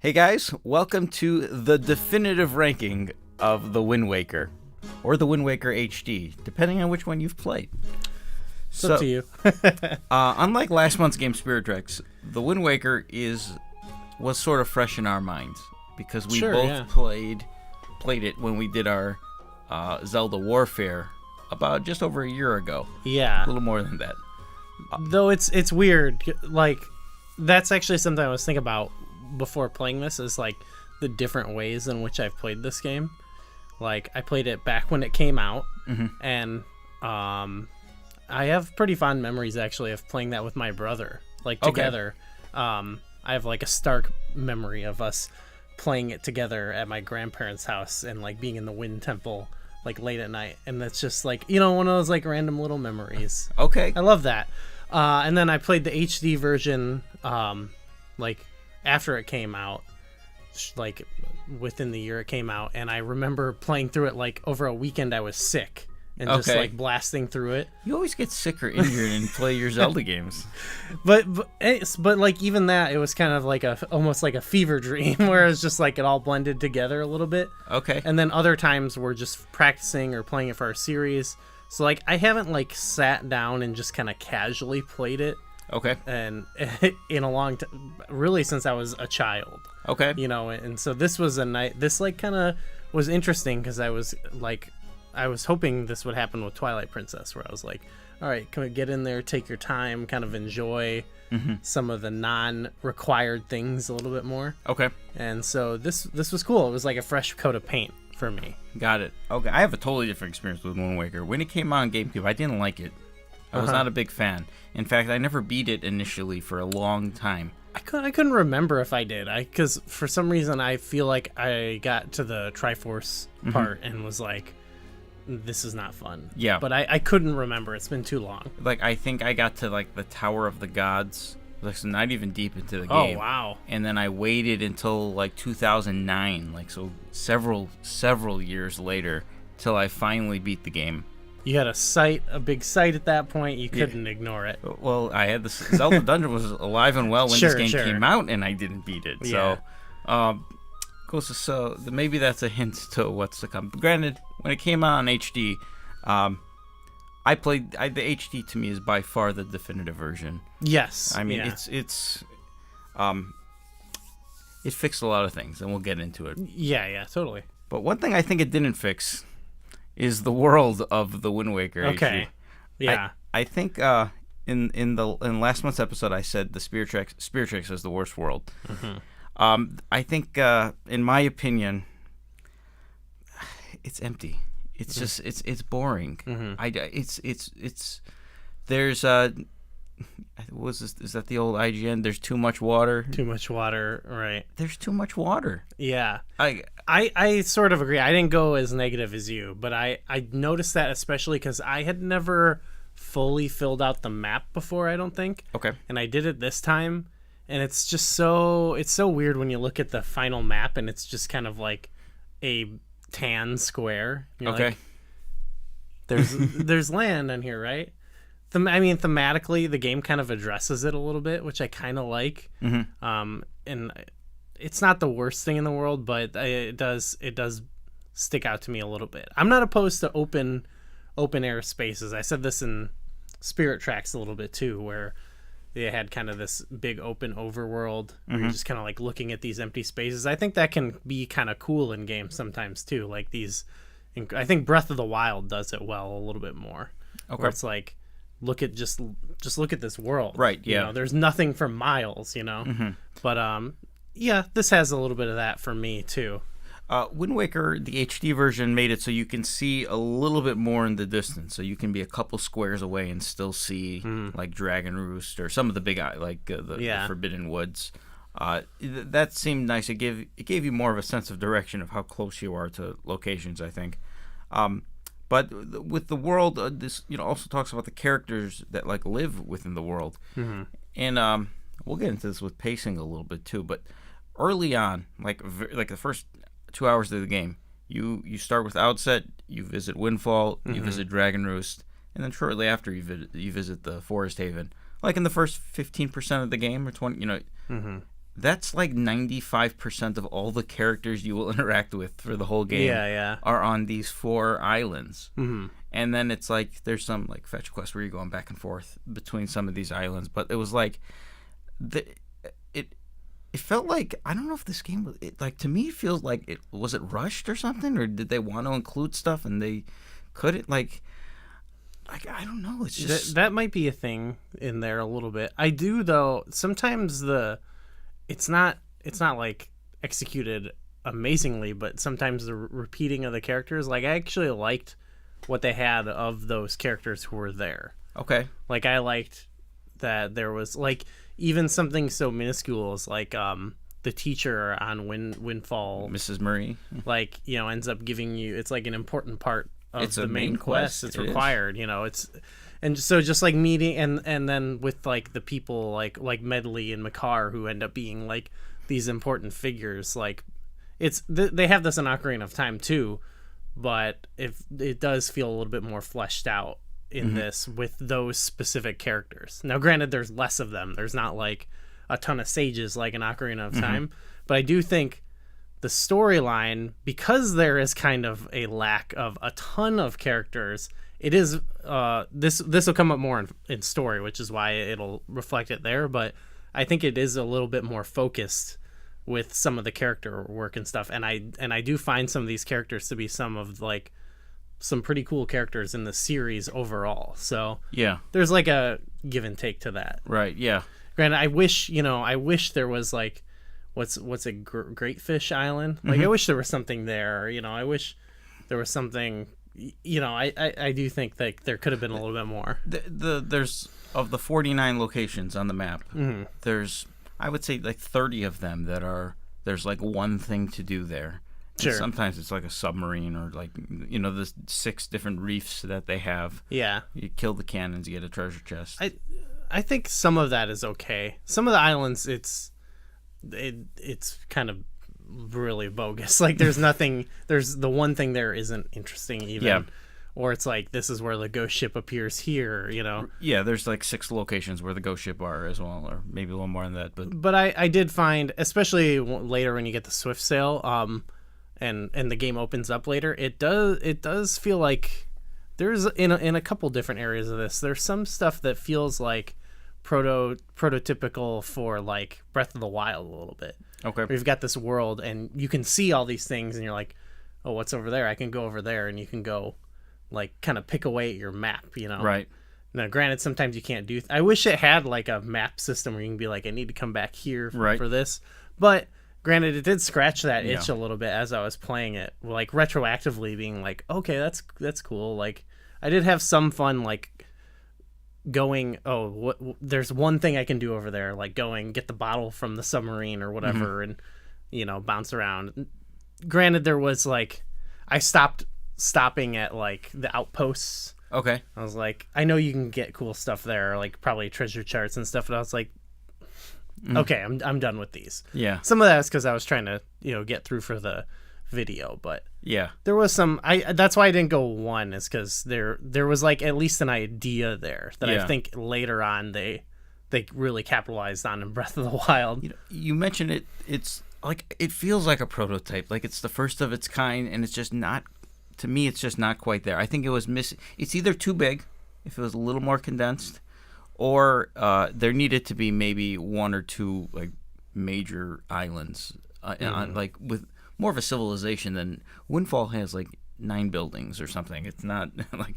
Hey guys, welcome to the definitive ranking of the Wind Waker, or the Wind Waker HD, depending on which one you've played. It's up to you. Unlike last month's game Spirit Tracks, the Wind Waker was sort of fresh in our minds because we both played it when we did our Zelda Warfare about just over a year ago. Yeah, a little more than that. Though it's weird. Like, that's actually something I was thinking about before playing this, is like the different ways in which I've played this game. Like, I played it back when it came out, and I have pretty fond memories actually of playing that with my brother, like together. I have like a stark memory of us playing it together at my grandparents' house and like being in the Wind Temple like late at night, and that's just like, you know, one of those like random little memories. Okay, I love that. And then I played the HD version like after it came out, like within the year it came out, and I remember playing through it like over a weekend. I was sick and just like blasting through it. You always get sick or injured and play your Zelda games. But like even that, it was kind of like almost like a fever dream where it's just like it all blended together a little bit. Okay. And then other times we're just practicing or playing it for our series. So like I haven't like sat down and just kind of casually played it. Okay. And in a long time, really since I was a child. Okay. You know, and so this was a night. This like kind of was interesting because I was hoping this would happen with Twilight Princess, where I was like, all right, can we get in there, take your time, kind of enjoy some of the non-required things a little bit more. Okay. And so this was cool. It was like a fresh coat of paint for me. Got it. Okay. I have a totally different experience with Wind Waker. When it came out on GameCube, I didn't like it. I was not a big fan. In fact, I never beat it initially for a long time. I couldn't remember if I did. Because for some reason I feel like I got to the Triforce part and was like, this is not fun. Yeah. But I couldn't remember. It's been too long. Like, I think I got to like the Tower of the Gods. Like, so not even deep into the game. Oh, wow. And then I waited until like 2009, like so several years later, till I finally beat the game. You had a big sight at that point. You couldn't ignore it. Well, I had this Zelda Dungeon was alive and well when this game came out, and I didn't beat it. Yeah. So, maybe that's a hint to what's to come. Granted, when it came out on HD, the HD to me is by far the definitive version. Yes. I mean, it fixed a lot of things, and we'll get into it. Yeah, totally. But one thing I think it didn't fix is the world of the Wind Waker. Okay. HD. Yeah. I think in last month's episode I said the Spirit Tracks is the worst world. I think in my opinion it's empty. It's just it's boring. There's is that the old IGN? There's too much water. Too much water, right? There's too much water. Yeah. I sort of agree. I didn't go as negative as you, but I noticed that especially because I had never fully filled out the map before, I don't think. Okay. And I did it this time, and it's just so weird when you look at the final map and it's just kind of like a tan square. You're like, there's land on here, right? I mean, thematically, the game kind of addresses it a little bit, which I kind of like. And it's not the worst thing in the world, but it does stick out to me a little bit. I'm not opposed to open air spaces. I said this in Spirit Tracks a little bit too, where they had kind of this big open overworld where you're just kind of like looking at these empty spaces. I think that can be kind of cool in games sometimes too. Like these, I think Breath of the Wild does it well a little bit more. Okay. Where it's like, look at this world. Right. Yeah. You know, there's nothing for miles, you know. But yeah, this has a little bit of that for me too. Wind Waker, the HD version, made it so you can see a little bit more in the distance. So you can be a couple squares away and still see like Dragon Roost or some of the big the Forbidden Woods. That seemed nice. It gave you more of a sense of direction of how close you are to locations, I think. But with the world, this also talks about the characters that like live within the world, and we'll get into this with pacing a little bit too. But early on, like the first 2 hours of the game, you start with Outset, you visit Windfall, you visit Dragon Roost, and then shortly after you visit the Forest Haven. Like in the first 15% of the game or 20, that's like 95% of all the characters you will interact with for the whole game are on these 4 islands. Mm-hmm. And then it's like there's some like fetch quests where you're going back and forth between some of these islands. But it was like it felt like, I don't know if this game was, like, to me it feels like it rushed or something, or did they want to include stuff and they couldn't, like I don't know. It's just that might be a thing in there a little bit. I do though. Sometimes it's not like executed amazingly, but sometimes the repeating of the characters, like I actually liked what they had of those characters who were there. Okay. Like I liked that there was like even something so minuscule as like the teacher on Windfall, Mrs. Murray, like, you know, ends up giving you, it's like an important part of it's the a main quest. It's required, is. You know, it's, and so just like meeting and then with like the people like Medley and Makar who end up being like these important figures, like it's they have this in Ocarina of Time too, but if it does feel a little bit more fleshed out in this with those specific characters. Now granted, there's less of them, there's not like a ton of sages like in Ocarina of Time, but I do think the storyline, because there is kind of a lack of a ton of characters, it is this will come up more in story, which is why it'll reflect it there, but I think it is a little bit more focused with some of the character work and stuff, and I do find some of these characters to be some of like some pretty cool characters in the series overall. So yeah, there's like a give and take to that. Right. Yeah. Granted, I wish there was like what's a Great Fish Island. Like I wish there was something there. You know, I wish there was something. You know, I do think that there could have been a little bit more. There's of the 49 locations on the map. There's, I would say, like 30 of them there's like one thing to do there. Sure. And sometimes it's like a submarine, or like, you know, the 6 different reefs that they have. Yeah. You kill the cannons, you get a treasure chest. I think some of that is okay. Some of the islands, it's kind of really bogus. Like there's nothing. There's the one thing there isn't interesting even. Yeah. Or it's like, this is where the ghost ship appears here, you know? Yeah, there's like 6 locations where the ghost ship are as well, or maybe a little more than that. But I did find, especially later when you get the Swift Sail, and the game opens up later, it does feel like there's in a couple different areas of this, there's some stuff that feels like prototypical for like Breath of the Wild a little bit. Okay. We've got this world and you can see all these things and you're like, oh, what's over there? I can go over there, and you can go like kind of pick away at your map, you know? Right. Now, granted, sometimes you can't do. I wish it had like a map system where you can be like, I need to come back here for this. But granted, it did scratch that itch a little bit as I was playing it, like retroactively being like, okay, that's cool. Like I did have some fun, like going, there's one thing I can do over there, like going get the bottle from the submarine or whatever, and you know, bounce around. Granted, there was like, I stopping at like the outposts. Okay. I was like, I know you can get cool stuff there, like probably treasure charts and stuff, but I was like, okay, I'm done with these. Yeah. Some of that is because I was trying to, you know, get through for the video, but yeah, there was some. That's why I didn't go 1, is because there was like at least an idea there that I think later on they really capitalized on in Breath of the Wild. You mentioned it. It's like, it feels like a prototype, like it's the first of its kind, and it's just not. To me, it's just not quite there. I think it was missing. It's either too big, if it was a little more condensed, or there needed to be maybe 1 or 2 like major islands, like with more of a civilization than Windfall has, like 9 buildings or something. It's not like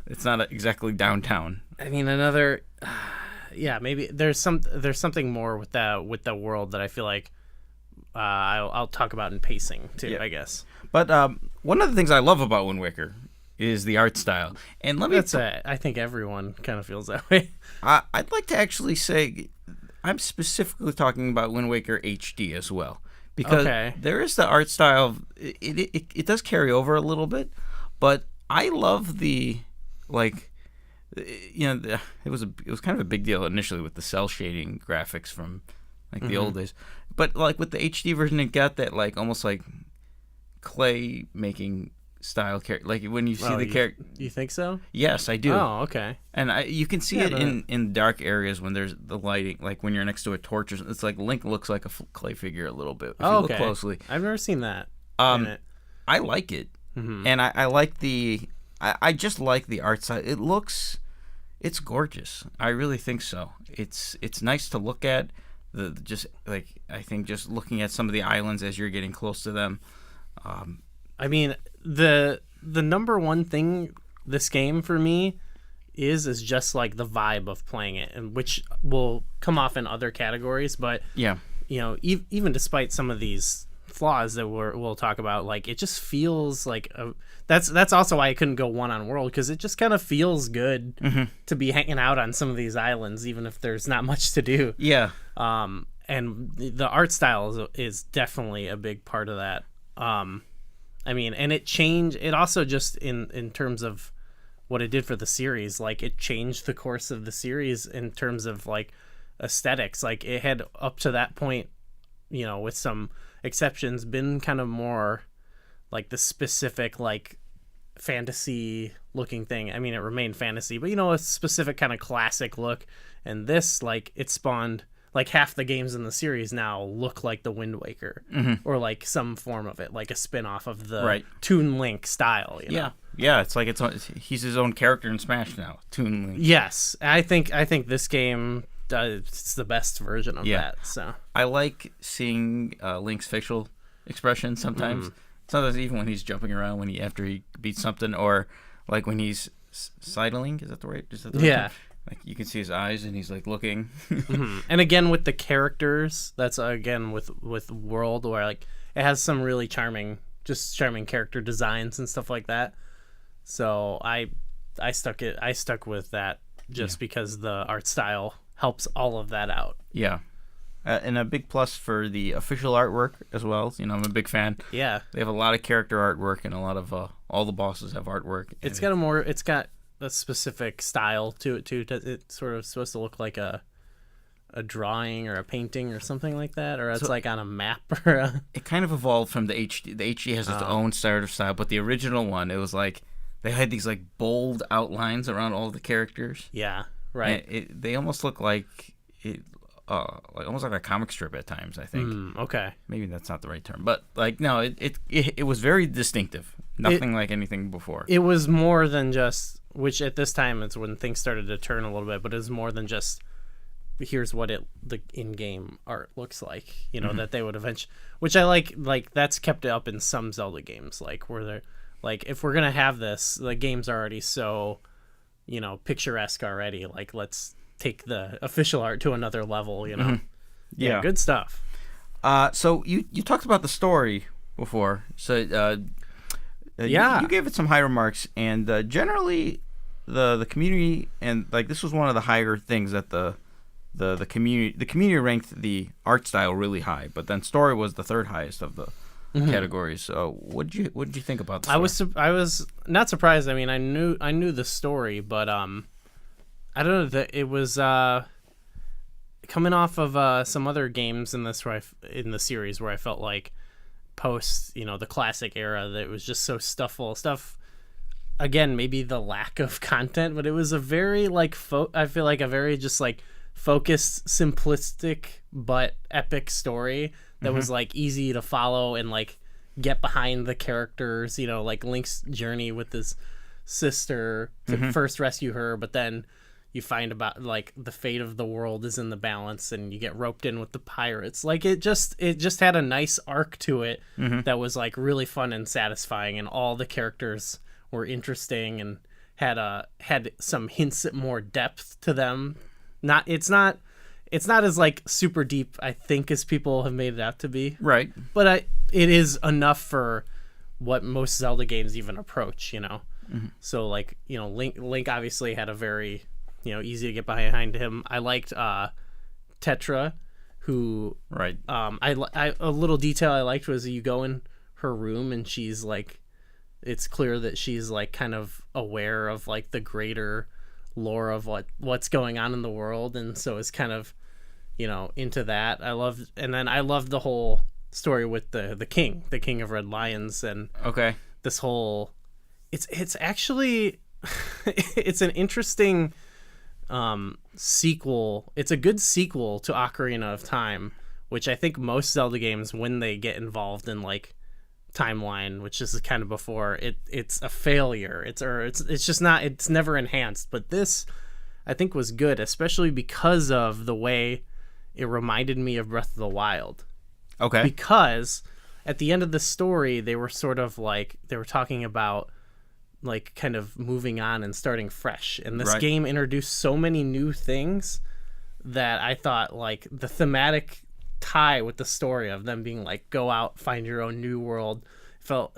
it's not exactly downtown. I mean, another, maybe there's something more with the world that I feel like I'll talk about in pacing too, I guess. But one of the things I love about Wind Waker is the art style, and I think everyone kind of feels that way. I'd like to actually say I'm specifically talking about Wind Waker HD as well, because there is the art style. It does carry over a little bit, but I love the, like, you know, it was kind of a big deal initially with the cell shading graphics from like the old days, but like with the HD version, it got that like almost like clay making style character. Like when you see the character. You think so? Yes, I do. Oh, okay. And you can see it in dark areas when there's the lighting, like when you're next to a torch. It's like Link looks like a clay figure a little bit if you look closely. I've never seen that. I like it, and I like I just like the art style. It's gorgeous. I really think so. It's nice to look at. I think just looking at some of the islands as you're getting close to them. I mean, the number one thing this game for me is just like the vibe of playing it, and which will come off in other categories. But yeah, even despite some of these flaws that we'll talk about, like it just feels like that's also why I couldn't go one on World, because it just kind of feels good to be hanging out on some of these islands, even if there's not much to do. Yeah. And the art style is definitely a big part of that. I mean, and it also just in terms of what it did for the series, like it changed the course of the series in terms of like aesthetics. Like it had up to that point, with some exceptions, been kind of more like the specific like fantasy looking thing. I mean, it remained fantasy, but a specific kind of classic look. And this, like, it spawned like half the games in the series now look like the Wind Waker or like some form of it, like a spin-off of the Toon Link style. Yeah, it's like he's his own character in Smash now, Toon Link. Yes, I think this game it's the best version of that. So I like seeing Link's facial expression sometimes. Sometimes even when he's jumping around after he beats something, or like when he's sidling. Is that the right? Yeah. Like you can see his eyes and he's like looking. And again with the characters, that's again with World, where like it has some really charming character designs and stuff like that. So I stuck with that just because the art style helps all of that out. Yeah. And a big plus for the official artwork as well. I'm a big fan. Yeah. They have a lot of character artwork, and a lot of all the bosses have artwork. It's got a specific style to it too. It's sort of supposed to look like a drawing or a painting or something like that, or it's like on a map or It kind of evolved from the HD. The HD has its own sort of style, but the original one, it was like they had these like bold outlines around all the characters. Yeah, right. They almost look like almost like a comic strip at times, I think. Okay. Maybe that's not the right term, but like no, it was very distinctive. Nothing like anything before. It was more than just, which at this time it's when things started to turn a little bit, but it was more than just here's what the in-game art looks like, that they would eventually, which I like that's kept up in some Zelda games, like where they're like, if we're going to have this, the game's already so, picturesque already, like let's take the official art to another level, Yeah, good stuff. So you talked about the story before, so you gave it some high remarks, and generally the community, and like this was one of the higher things that the community ranked the art style really high, but then story was the third highest of the categories. So what did you think about the story? I was not surprised. I mean, I knew the story, but I don't know, that it was coming off of some other games in the series where I felt like post the classic era that it was just so full of stuff. Again, maybe the lack of content, but it was a very like I feel like a very just like focused, simplistic but epic story that was like easy to follow and like get behind the characters. Like Link's journey with his sister to first rescue her, but then you find about like the fate of the world is in the balance, and you get roped in with the pirates. Like it just had a nice arc to it that was like really fun and satisfying, and all the characters were interesting and had some hints at more depth to them. It's not as like super deep, I think, as people have made it out to be. Right. But it is enough for what most Zelda games even approach. So like Link obviously had a very easy to get behind him. I liked Tetra, who a little detail I liked was you go in her room and she's like, it's clear that she's like kind of aware of like the greater lore of what's going on in the world, and so it's kind of into that. I loved the whole story with the king of Red Lions, and this whole it's actually it's an interesting sequel. It's a good sequel to Ocarina of Time, which I think most Zelda games, when they get involved in like timeline, which is kind of before it's a failure. It's just not, it's never enhanced. But this I think was good, especially because of the way it reminded me of Breath of the Wild. Okay. Because at the end of the story, they were sort of like, they were talking about like kind of moving on and starting fresh. And this game introduced so many new things that I thought like the thematic tie with the story of them being like, go out, find your own new world.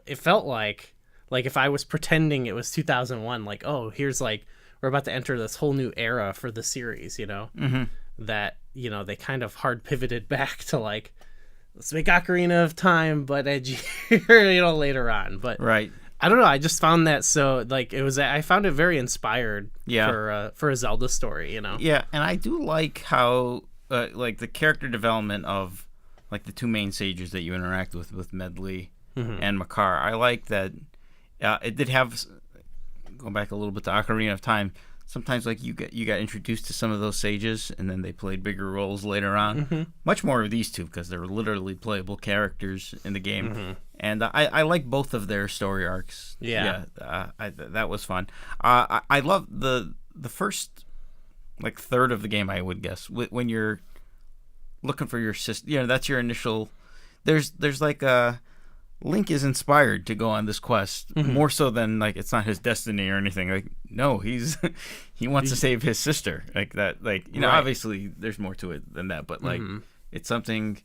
It felt like if I was pretending it was 2001, like, oh, here's like, we're about to enter this whole new era for the series, you know, that, you know, they kind of hard pivoted back to like, let's make Ocarina of Time, but edgy, you know, later on. But I don't know. I just found that so like I found it very inspired for a Zelda story, you know? Yeah. And I do like how, like the character development of like the two main sages that you interact with Medley and Makar. I like that it did have, going back a little bit to Ocarina of Time, sometimes like you got introduced to some of those sages and then they played bigger roles later on. Much more of these two because they're literally playable characters in the game. And I like both of their story arcs. That was fun. I love the first like third of the game, I would guess, when you're looking for your sister. You know, that's your initial. There's like a Link is inspired to go on this quest more so than like it's not his destiny or anything. Like no, he wants to save his sister. Like that. Like, you know, obviously there's more to it than that, but like it's something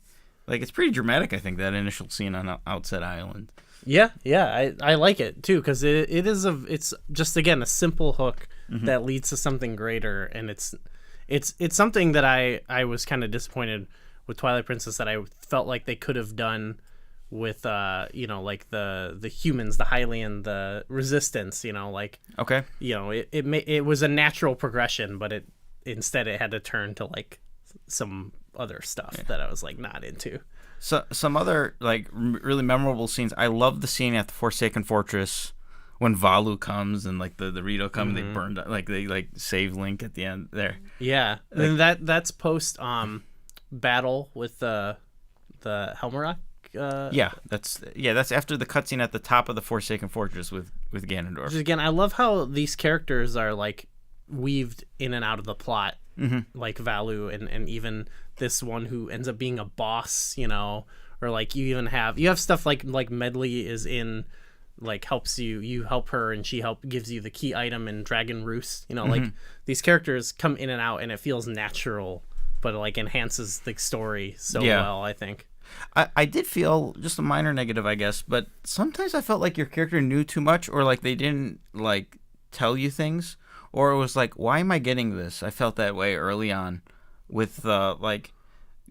like it's pretty dramatic. I think that initial scene on Outset Island. Yeah, I like it too because it's just again a simple hook that leads to something greater, and it's something that I was kind of disappointed with Twilight Princess that I felt like they could have done with you know, like the humans, the Hylian, the resistance, you know, like you know, it was a natural progression, but instead it had to turn to like some other stuff that I was like not into. So some other like really memorable scenes. I love the scene at the Forsaken Fortress when Valu comes and like the Rito come and they burned, like they like save Link at the end there. Yeah, like, and that's post battle with the Helmarock. That's after the cutscene at the top of the Forsaken Fortress with Ganondorf. Which, again, I love how these characters are like weaved in and out of the plot, like Valu and even this one who ends up being a boss, you know, or like you have stuff like Medley is in, like helps you help her and she gives you the key item in Dragon Roost, you know, like these characters come in and out and it feels natural, but it like enhances the story so well, I think. I did feel just a minor negative, I guess, but sometimes I felt like your character knew too much, or like they didn't like tell you things, or it was like, why am I getting this? I felt that way early on with like,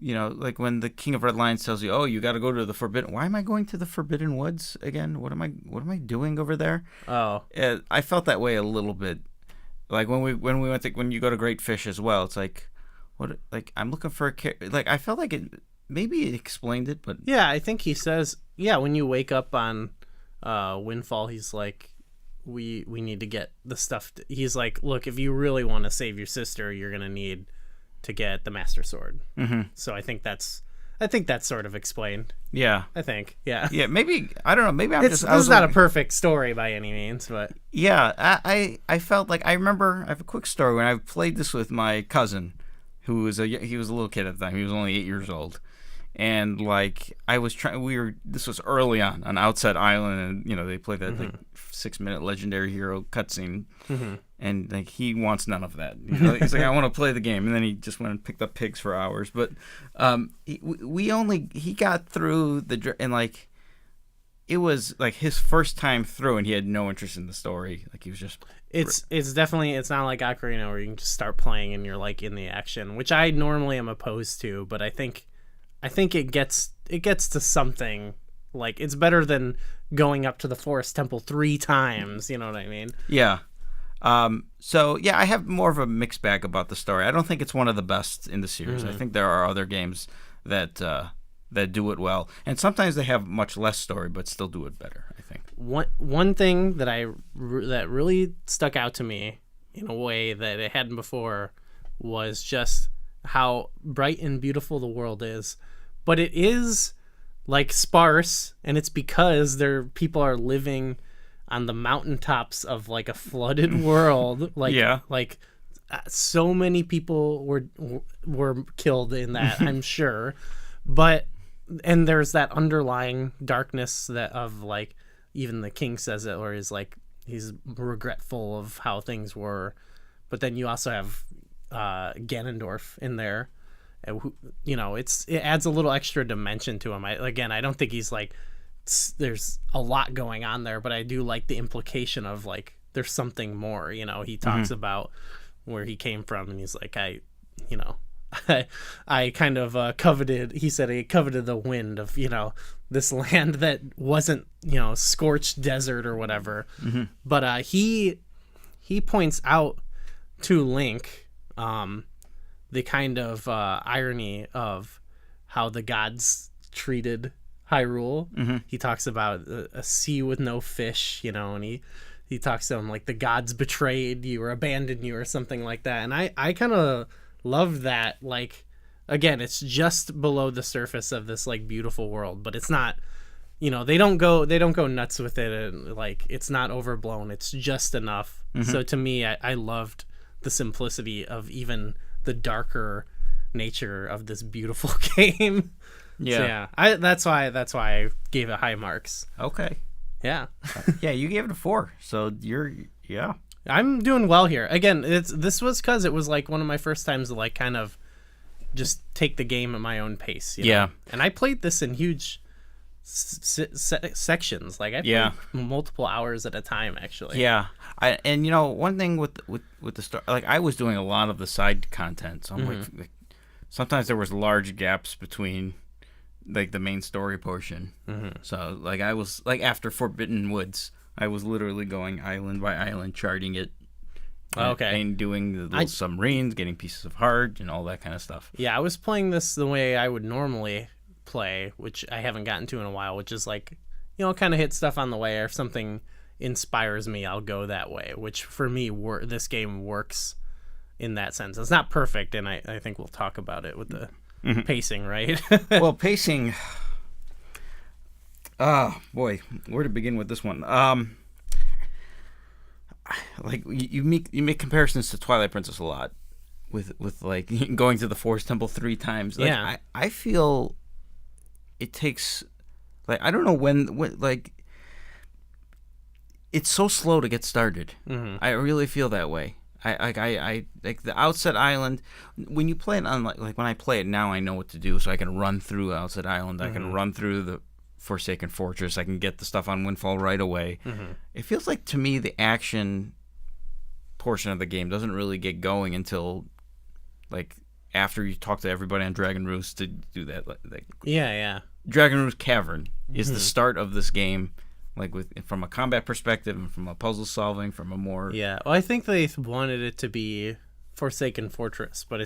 you know, like when the King of Red Lions tells you, oh, you got to go to the Forbidden. Why am I going to the Forbidden Woods again? What am I doing over there? Oh, I felt that way a little bit. Like when we went to, when you go to Great Fish as well, it's like, what? Like I'm looking for a like I felt like it. Maybe it explained it, but yeah, I think he says, when you wake up on Windfall, he's like, we need to get the stuff. He's like, look, if you really want to save your sister, you're gonna need to get the Master Sword. So I think that's sort of explained. Yeah, I think. Yeah, maybe I don't know. Maybe this is not a perfect story by any means, but yeah, I felt like I remember. I have a quick story when I played this with my cousin, he was a little kid at the time. He was only 8 years old. And like I was trying, this was early on Outset Island, and you know they played that like 6-minute legendary hero cutscene, and like he wants none of that. You know? He's like, I want to play the game, and then he just went and picked up pigs for hours. But he got through and like it was like his first time through, and he had no interest in the story. Like he was just. It's definitely, it's not like Ocarina where you can just start playing and you're like in the action, which I normally am opposed to, but I think it gets to something. Like it's better than going up to the Forest Temple 3 times. You know what I mean? Yeah. So yeah, I have more of a mixed bag about the story. I don't think it's one of the best in the series. I think there are other games that do it well, and sometimes they have much less story but still do it better, I think. one thing that that really stuck out to me in a way that it hadn't before was just how bright and beautiful the world is. But it is like sparse, and it's because people are living on the mountaintops of like a flooded world. Like, like so many people were killed in that, I'm sure. And there's that underlying darkness that of like, even the king says it, or he's regretful of how things were. But then you also have Ganondorf in there, you know, it adds a little extra dimension to him. I don't think he's like, there's a lot going on there, but I do like the implication of like there's something more. You know, he talks about where he came from, and he's like, I kind of coveted, he said he coveted the wind of, you know, this land that wasn't, you know, scorched desert or whatever. But he points out to Link the kind of irony of how the gods treated Hyrule. He talks about a sea with no fish, you know, and he talks to him like the gods betrayed you or abandoned you or something like that. And I kind of love that. Like, again, it's just below the surface of this like beautiful world, but it's not, you know, they don't go nuts with it, and like it's not overblown. It's just enough. So to me, I loved the simplicity of even the darker nature of this beautiful game. So, that's why I gave it high marks. Okay. Yeah. You gave it a 4. So I'm doing well here. Again, this was because it was like one of my first times to like kind of just take the game at my own pace. You know? And I played this in huge sections. Like I played multiple hours at a time, actually. And you know, one thing with the story, like I was doing a lot of the side content, so I'm like sometimes there was large gaps between like the main story portion. So like I was like after Forbidden Woods, I was literally going island by island, charting it. And doing the little submarines, getting pieces of heart, and all that kind of stuff. Yeah, I was playing this the way I would normally play, which I haven't gotten to in a while, which is like, you know, kind of hit stuff on the way, or if something inspires me, I'll go that way, which for me, this game works in that sense. It's not perfect, and I think we'll talk about it with the pacing, right? Well, pacing... boy, where to begin with this one? Like you make comparisons to Twilight Princess a lot, with like going to the Forest Temple 3 times. Like, I feel it takes, like, I don't know when like it's so slow to get started. I really feel that way. I like the Outset Island. When you play it on like when I play it now, I know what to do, so I can run through Outset Island. I can run through the Forsaken Fortress. I can get the stuff on Windfall right away. It feels like to me the action portion of the game doesn't really get going until like after you talk to everybody on Dragon Roost to do that. Like Dragon Roost Cavern is the start of this game, like from a combat perspective and from a puzzle solving, from a more well, I think they wanted it to be Forsaken Fortress, but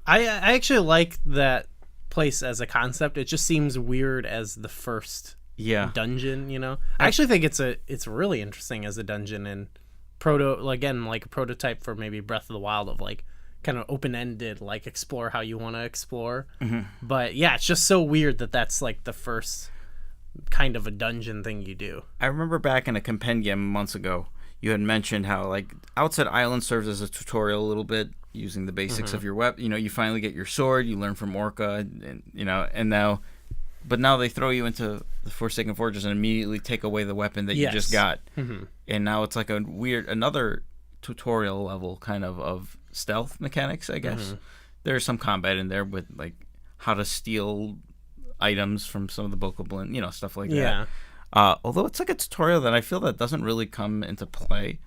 I actually like that place as a concept. It just seems weird as the first dungeon, you know. I actually think it's really interesting as a dungeon, and like a prototype for maybe Breath of the Wild, of like kind of open-ended, like explore how you want to explore. But yeah, it's just so weird that that's like the first kind of a dungeon thing you do. I remember back in a compendium months ago, you had mentioned how like Outset Island serves as a tutorial a little bit, using the basics of your weapon. You know, you finally get your sword, you learn from Orca, and you know, but now they throw you into the Forsaken Fortress and immediately take away the weapon that you just got. And now it's like another tutorial level kind of stealth mechanics, I guess. There's some combat in there with like how to steal items from some of the Bokoblin, you know, stuff like that. Although it's like a tutorial that I feel that doesn't really come into play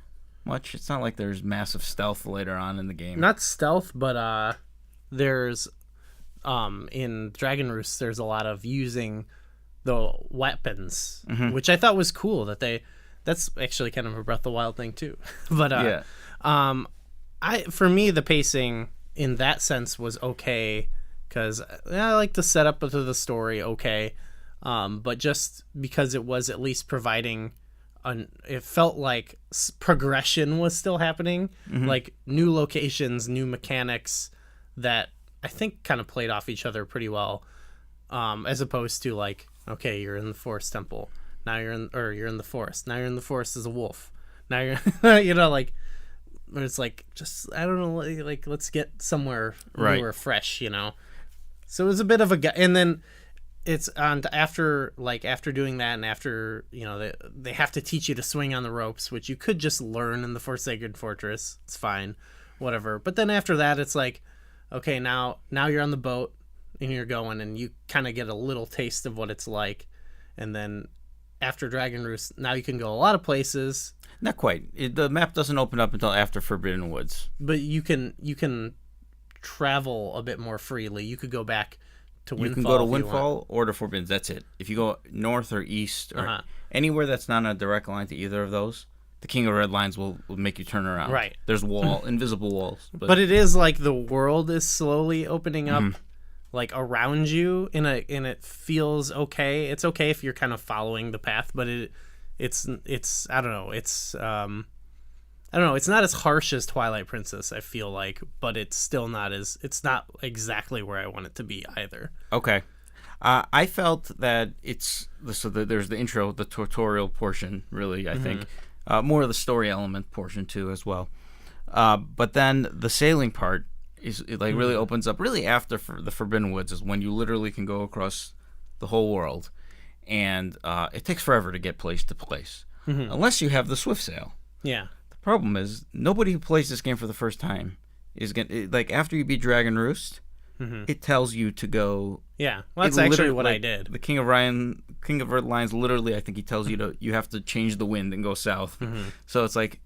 much. It's not like there's massive stealth later on in the game. Not stealth, but there's in Dragon Roost there's a lot of using the weapons, which I thought was cool. That's actually kind of a Breath of the Wild thing too. But for me the pacing in that sense was okay, because I like the setup of the story. but just because it was at least providing it felt like progression was still happening, like new locations, new mechanics that I think kind of played off each other pretty well, as opposed to like, okay, you're in the forest temple, now you're in the forest, now you're in the forest as a wolf, now you're you know, like, but it's like, just, I don't know, like let's get somewhere right. newer, fresh, you know. So it was a bit of a, and then it's on after doing that, and after, you know, they have to teach you to swing on the ropes, which you could just learn in the Forsaken Fortress. It's fine, whatever. But then after that, it's like, okay, now you're on the boat and you're going, and you kind of get a little taste of what it's like. And then after Dragon Roost, now you can go a lot of places. Not quite. The map doesn't open up until after Forbidden Woods. But you can travel a bit more freely. You could go back to Windfall. You can go to Windfall or to Forbidden. That's it. If you go north or east or anywhere that's not a direct line to either of those, the King of Red Lines will make you turn around. Right. There's invisible walls. But it is like the world is slowly opening up, like around you, and it feels okay. It's okay if you're kind of following the path, but it's I don't know. I don't know. It's not as harsh as Twilight Princess, I feel like, but it's still not it's not exactly where I want it to be either. Okay. I felt that there's the intro, the tutorial portion, really, I think. More of the story element portion, too, as well. But then the sailing part really opens up, really after the Forbidden Woods is when you literally can go across the whole world. And it takes forever to get place to place, unless you have the Swift Sail. Yeah. Problem is, nobody who plays this game for the first time is going like after you beat Dragon Roost, it tells you to go. Yeah, well, that's actually what I did. The King of Red Lines, literally, I think he tells you have to change the wind and go south. So it's like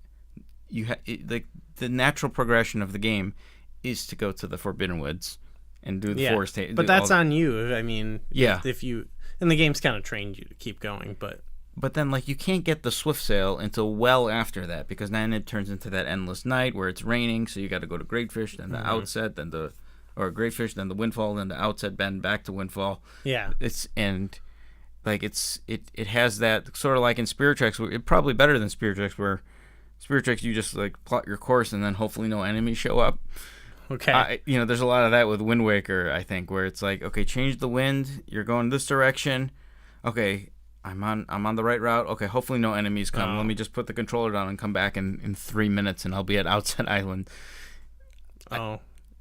the natural progression of the game is to go to the Forbidden Woods and do the forest. But that's on you. I mean, yeah, if you and the game's kind of trained you to keep going, but. But then, like, you can't get the Swift Sail until well after that, because then it turns into that endless night where it's raining, so you got to go to Greatfish, then the Outset, then Greatfish, then the Windfall, then the Outset, then back to Windfall. Yeah. It has that sort of like in Spirit Tracks, probably better than Spirit Tracks, where Spirit Tracks you just like plot your course and then hopefully no enemies show up. Okay. There's a lot of that with Wind Waker, I think, where it's like, okay, change the wind, you're going this direction, okay. I'm on the right route. Okay, hopefully no enemies come. Let me just put the controller down and come back in 3 minutes, and I'll be at Outset Island.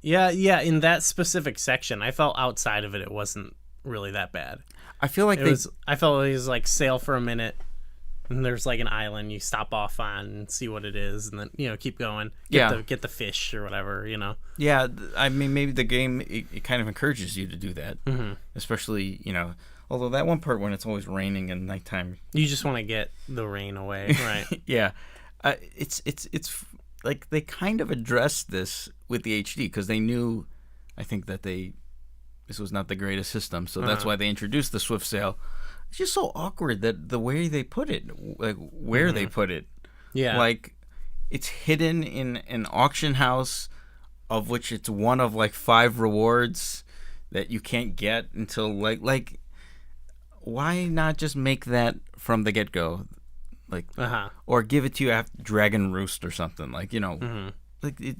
Yeah. In that specific section, I felt outside of it wasn't really that bad. I feel like I felt it was like sail for a minute, and there's like an island you stop off on and see what it is, and then keep going. Get the fish or whatever. Yeah, I mean maybe the game it kind of encourages you to do that, especially Although that one part when it's always raining and nighttime, you just want to get the rain away, right? Yeah, it's like they kind of addressed this with the HD because they knew, I think that this was not the greatest system, so that's why they introduced the Swift Sail. It's just so awkward that the way they put it, like where they put it, like it's hidden in an auction house, of which it's one of like 5 rewards that you can't get until like. Why not just make that from the get-go, or give it to you after Dragon Roost or something, like it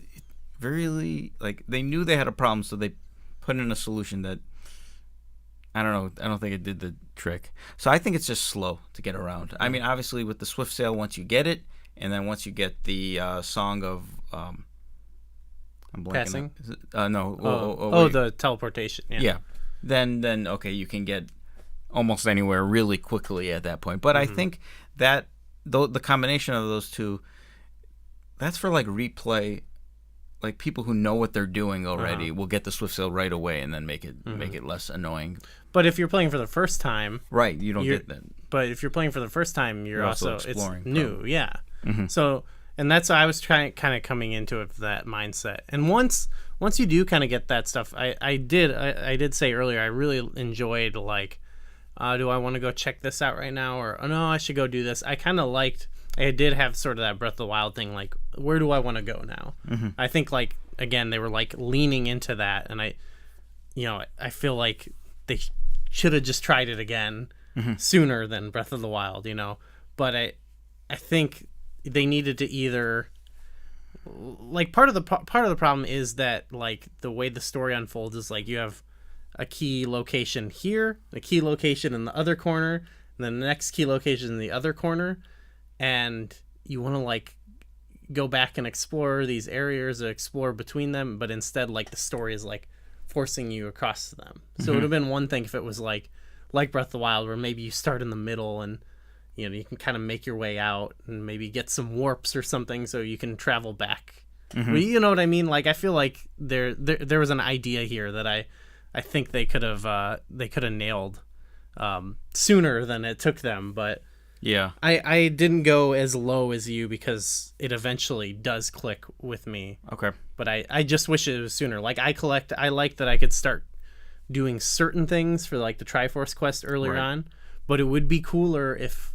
really like they knew they had a problem, so they put in a solution that I don't know. I don't think it did the trick. So I think it's just slow to get around. I mean, obviously with the Swift Sail, once you get it, and then once you get the Song of I'm blanking. Passing? No. The teleportation. Yeah. Then okay, you can get almost anywhere really quickly at that point. But I think that the combination of those two, that's for like replay, like people who know what they're doing already will get the Swift Sail right away and then make it less annoying. But if you're playing for the first time, right, you don't get that. But if you're playing for the first time, you're also exploring. It's new, yeah. So, and that's why I was kind of coming into it with that mindset. And once you do kind of get that stuff, I did say earlier I really enjoyed like. Do I want to go check this out right now? Or, no, I should go do this. I kind of liked, I did have sort of that Breath of the Wild thing, like, where do I want to go now? I think, like, again, they were, like, leaning into that. And I feel like they should have just tried it again sooner than Breath of the Wild, you know. But I think they needed to either, like, part of the problem is that, like, the way the story unfolds is, like, you have a key location here, a key location in the other corner, and then the next key location in the other corner, and you want to, like, go back and explore these areas or explore between them, but instead, like, the story is, like, forcing you across them. So it would have been one thing if it was like Breath of the Wild, where maybe you start in the middle and, you know, you can kind of make your way out and maybe get some warps or something so you can travel back. Well, you know what I mean? Like, I feel like there was an idea here that I think they could have nailed sooner than it took them, but yeah, I didn't go as low as you because it eventually does click with me. Okay. But I just wish it was sooner. Like, I like that I could start doing certain things for, like, the Triforce quest earlier on, but it would be cooler if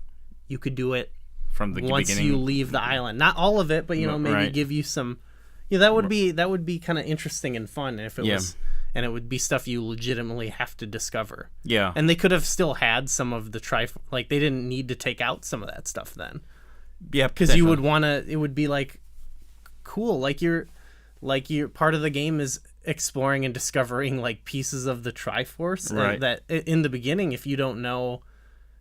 you could do it from the once beginning. you leave the island. Not all of it, but, you know, maybe give you some. Yeah, that would be kind of interesting and fun if it was, and it would be stuff you legitimately have to discover. Yeah. And they could have still had some of the like, they didn't need to take out some of that stuff then. Yeah, because you would want to. It would be like cool, like you're part of the game is exploring and discovering, like, pieces of the Triforce, right? That in the beginning, if you don't know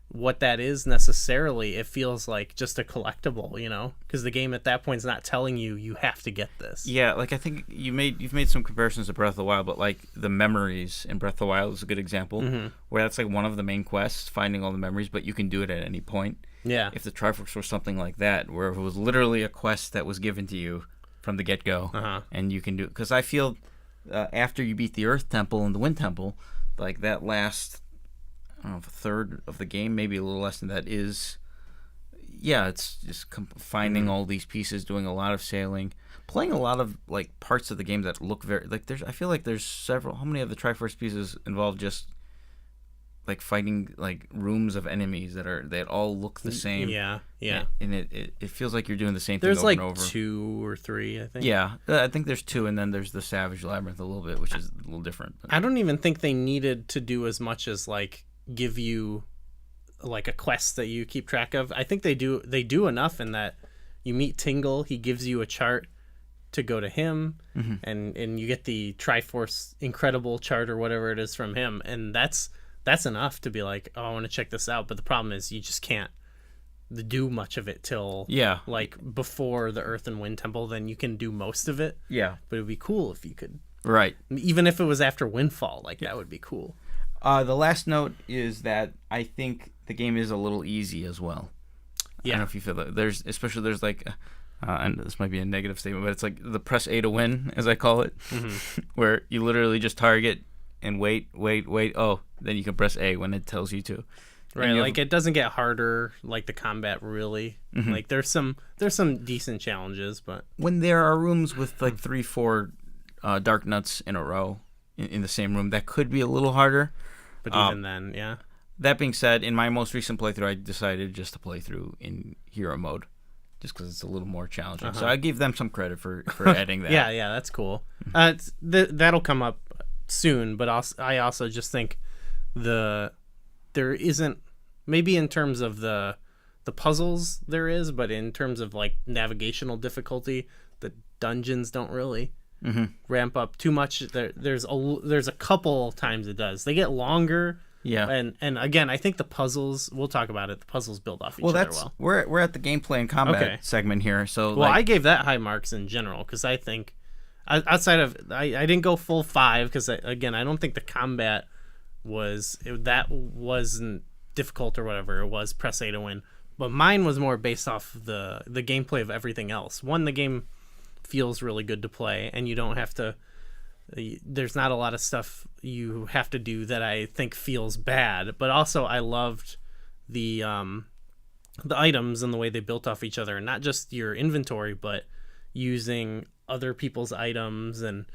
what that is necessarily, it feels like just a collectible, you know, because the game at that point is not telling you have to get this. Yeah, like, I think you've made some comparisons to Breath of the Wild, but, like, the memories in Breath of the Wild is a good example, where that's, like, one of the main quests, finding all the memories, but you can do it at any point. Yeah. If the Triforce was something like that, where it was literally a quest that was given to you from the get-go, and you can do it, because I feel after you beat the Earth Temple and the Wind Temple, like, that last, I don't know, a third of the game, maybe a little less than that, is, yeah, it's just finding all these pieces, doing a lot of sailing, playing a lot of, like, parts of the game that look very, like, I feel like there's several, how many of the Triforce pieces involve just, like, fighting, like, rooms of enemies that all look the same. Yeah. And it feels like you're doing the same thing There's over like and over. 2 or 3, I think. Yeah, I think there's 2, and then there's the Savage Labyrinth a little bit, which is a little different. I don't even think they needed to do as much as, like, give you, like, a quest that you keep track of. I think they do enough in that you meet Tingle, he gives you a chart to go to him, and you get the Triforce Incredible chart or whatever it is from him, and that's enough to be like, oh, I want to check this out. But the problem is you just can't do much of it till like before the Earth and Wind Temple. Then you can do most of it. Yeah, but it would be cool if you could. Right. Even if it was after Windfall, like, that would be cool. The last note is that I think the game is a little easy as well. Yeah. I don't know if you feel that. There's like, and this might be a negative statement, but it's like the press A to win, as I call it, where you literally just target and wait. Oh, then you can press A when it tells you to. Right, like, it doesn't get harder, like, the combat, really. Like, there's some decent challenges, but when there are rooms with, like, 3-4 Dark Nuts in a row in the same room, that could be a little harder. But even then, yeah. That being said, in my most recent playthrough, I decided just to play through in hero mode, just because it's a little more challenging. So I give them some credit for adding that. Yeah, that's cool. That'll come up soon, but I also just think there isn't, maybe in terms of the puzzles there is, but in terms of, like, navigational difficulty, the dungeons don't really ramp up too much. There's a couple times it does. They get longer. Yeah. And again, I think the puzzles, we'll talk about it, the puzzles build off each other well. We're at the gameplay and combat segment here. So, well, I gave that high marks in general because I think outside of, I didn't go full 5 because, again, I don't think the combat wasn't difficult or whatever. It was press A to win. But mine was more based off the gameplay of everything else. One, the game feels really good to play, and you don't have to, there's not a lot of stuff you have to do that I think feels bad. But also, I loved the items and the way they built off each other, and not just your inventory, but using other people's items and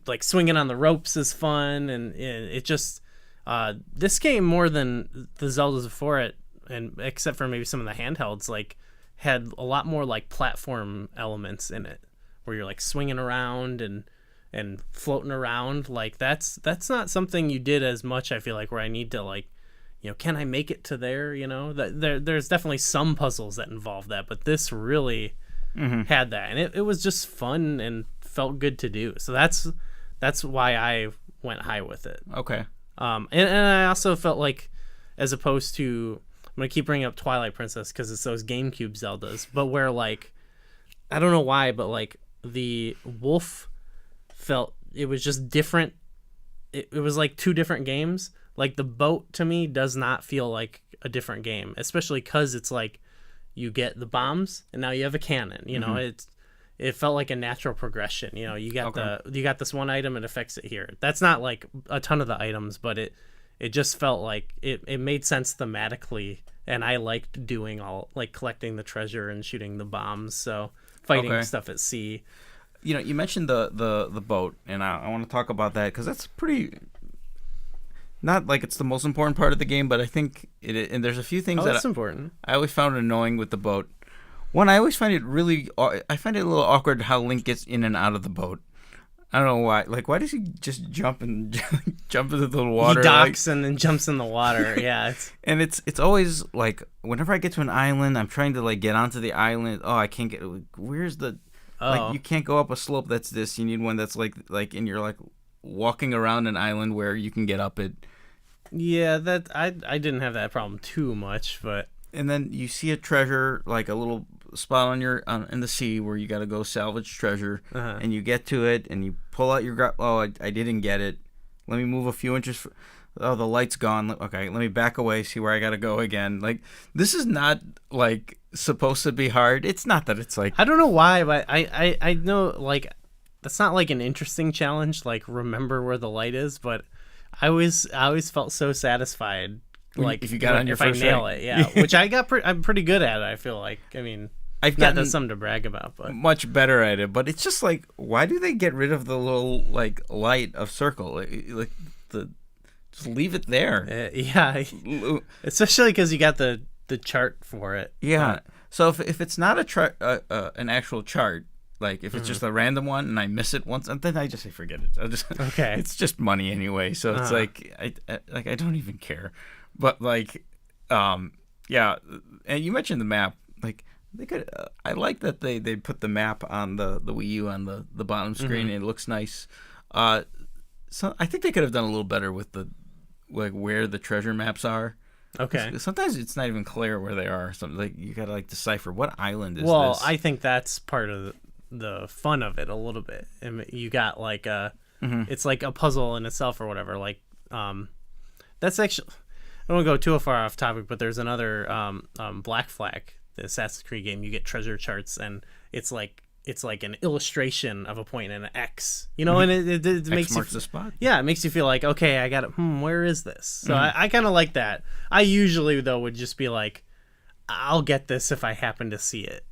like swinging on the ropes is fun, and it just this game, more than the Zeldas before it, and except for maybe some of the handhelds, like, had a lot more, like, platform elements in it where you're, like, swinging around and and floating around. Like that's not something you did as much, I feel like, where I need to like, can I make it to there? There's definitely some puzzles that involve that, but this really had that, and it was just fun and felt good to do. So that's why I went high with it. Okay. And I also felt like, as opposed to, I'm gonna keep bringing up Twilight Princess because it's those GameCube Zeldas, but where like, I don't know why, but like the wolf felt, it was just different. It was like two different games. Like the boat to me does not feel like a different game, especially because it's like you get the bombs and now you have a cannon. It felt like a natural progression. You got you got this one item, it affects it here. That's not like a ton of the items, but it just felt like it made sense thematically, and I liked doing all like collecting the treasure and shooting the bombs. So fighting stuff at sea. You mentioned the boat, and I want to talk about that because that's pretty. Not like it's the most important part of the game, but I think and there's a few things that's important. I always found annoying with the boat. One, I always find it I find it a little awkward how Link gets in and out of the boat. I don't know why. Like, why does he just jump into the water? He docks and then jumps in the water. Yeah. It's always like whenever I get to an island, I'm trying to like get onto the island. Oh, I can't get. Where's the? Like, you can't go up a slope that's this. You need one that's like and you're like walking around an island where you can get up it. Yeah, that I didn't have that problem too much, but. And then you see a treasure, like a little spot in the sea where you got to go salvage treasure, and you get to it, and you pull out your I didn't get it. Let me move a few inches. The light's gone. Okay, let me back away, see where I got to go again. Like, this is not like supposed to be hard. It's not that it's like, I don't know why, but I know like that's not like an interesting challenge. Like, remember where the light is, but I always felt so satisfied. Like, if you got on your first I nail it, yeah. Which I'm pretty good at it, I feel like. I mean, I've gotten that's something to brag about, but much better at it. But it's just like, why do they get rid of the little like light of circle? Just leave it there. Yeah, especially because you got the chart for it. Yeah. So if it's not an actual chart, like if it's just a random one and I miss it once, then I just say forget it. Okay. It's just money anyway, so it's like I don't even care. But like, yeah. And you mentioned the map. Like they could. I like that they put the map on the Wii U on the bottom screen. And it looks nice. So I think they could have done a little better with the like where the treasure maps are. Okay. Sometimes it's not even clear where they are. So like you gotta like decipher what island is this. Well, I think that's part of the fun of it a little bit. And you got like it's like a puzzle in itself or whatever. Like that's actually. I don't want to go too far off topic, but there's another Black Flag, the Assassin's Creed game. You get treasure charts, and it's like an illustration of a point and an X, and it makes X marks the spot. Yeah, it makes you feel like, okay, I got it. Where is this? So I kind of like that. I usually though would just be like, I'll get this if I happen to see it,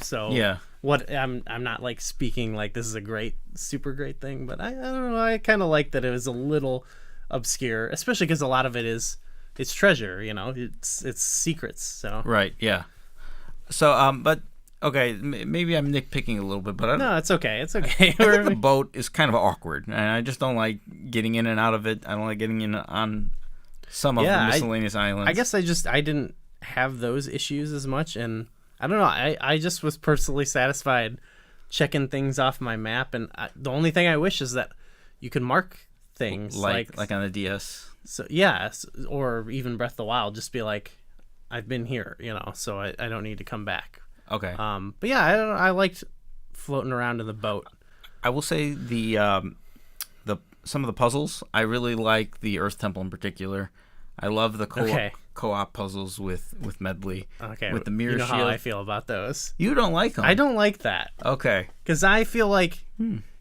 So yeah, what I'm not like speaking like this is a super great thing, but I don't know. I kind of like that it was a little obscure, especially because a lot of it is. It's treasure, it's secrets. So right, yeah. So but okay, maybe I'm nitpicking a little bit, but no, it's okay. It's okay. I think the boat is kind of awkward, and I just don't like getting in and out of it. I don't like getting in on some of the miscellaneous islands. I guess I didn't have those issues as much, and I don't know. I just was personally satisfied checking things off my map, and the only thing I wish is that you can mark things like on the DS. So yeah, or even Breath of the Wild, just be like, I've been here, so I don't need to come back. Okay. But yeah, I liked floating around in the boat. I will say the some of the puzzles. I really like the Earth Temple in particular. I love the co-op puzzles with Medley. Okay. With the mirror shield. How I feel about those. You don't like them. I don't like that. Okay. Because I feel like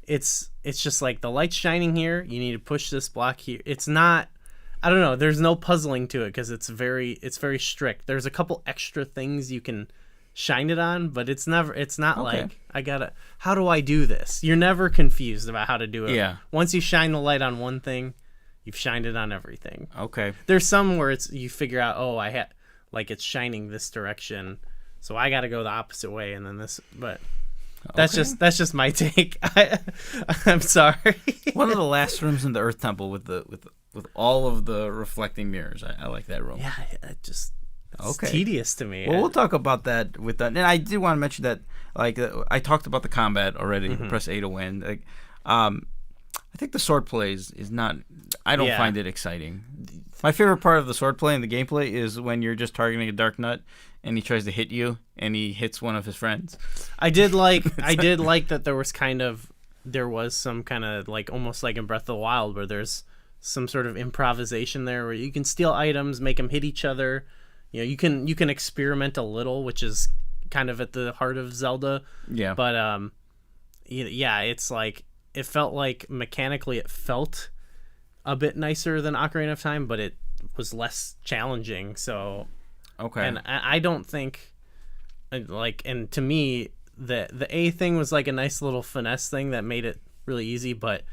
it's just like the light's shining here. You need to push this block here. It's not. I don't know. There's no puzzling to it because it's very strict. There's a couple extra things you can shine it on, but it's not like how do I do this? You're never confused about how to do it. Yeah. Once you shine the light on one thing, you've shined it on everything. Okay. There's some where you figure out, it's shining this direction, so I got to go the opposite way, and then this. But That's just my take. I'm sorry. One of the last rooms in the Earth Temple with all of the reflecting mirrors. I like that room. Yeah, it's tedious to me. Well, we'll talk about that with that. And I did want to mention that, like, I talked about the combat already. Press A to win. Like, I think the sword play is not. I don't find it exciting. My favorite part of the sword play and the gameplay is when you're just targeting a Dark Nut and he tries to hit you and he hits one of his friends. I did like that there was some kind of like almost like in Breath of the Wild where there's some sort of improvisation there where you can steal items, make them hit each other. You know, you can experiment a little, which is kind of at the heart of Zelda. Yeah. But it's like it felt like mechanically it felt a bit nicer than Ocarina of Time, but it was less challenging. So okay. And I don't think and to me the A thing was like a nice little finesse thing that made it really easy, but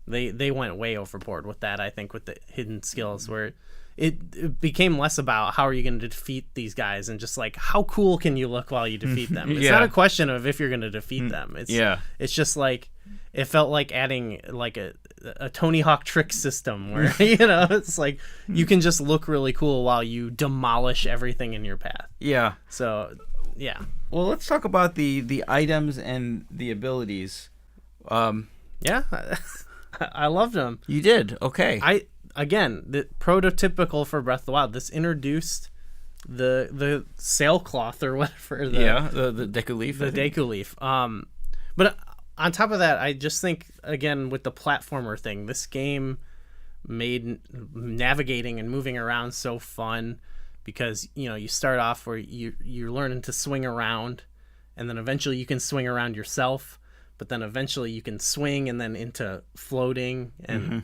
they went way overboard with that, I think, with the hidden skills where it became less about how are you going to defeat these guys and just like how cool can you look while you defeat them. It's not a question of if you're going to defeat them. It's just like it felt like adding like a Tony Hawk trick system where it's like you can just look really cool while you demolish everything in your path. Yeah. So yeah. Well, let's talk about the items and the abilities. Yeah. I loved them. You did. Okay. Again, the prototypical for Breath of the Wild. This introduced the sailcloth or whatever. The Deku Leaf. The Deku Leaf. But on top of that, I just think again with the platformer thing, this game made navigating and moving around so fun because you start off where you're learning to swing around, and then eventually you can swing around yourself. But then eventually you can swing and then into floating, and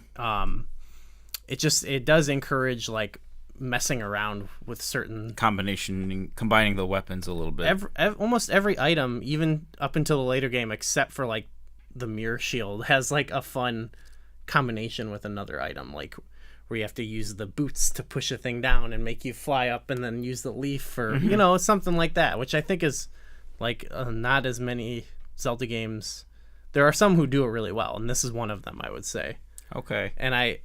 it does encourage like messing around with certain combining the weapons a little bit. Almost every item, even up until the later game, except for like the mirror shield, has like a fun combination with another item, like where you have to use the boots to push a thing down and make you fly up, and then use the leaf or something like that, which I think is like not as many Zelda games. There are some who do it really well, and this is one of them, I would say. Okay. And I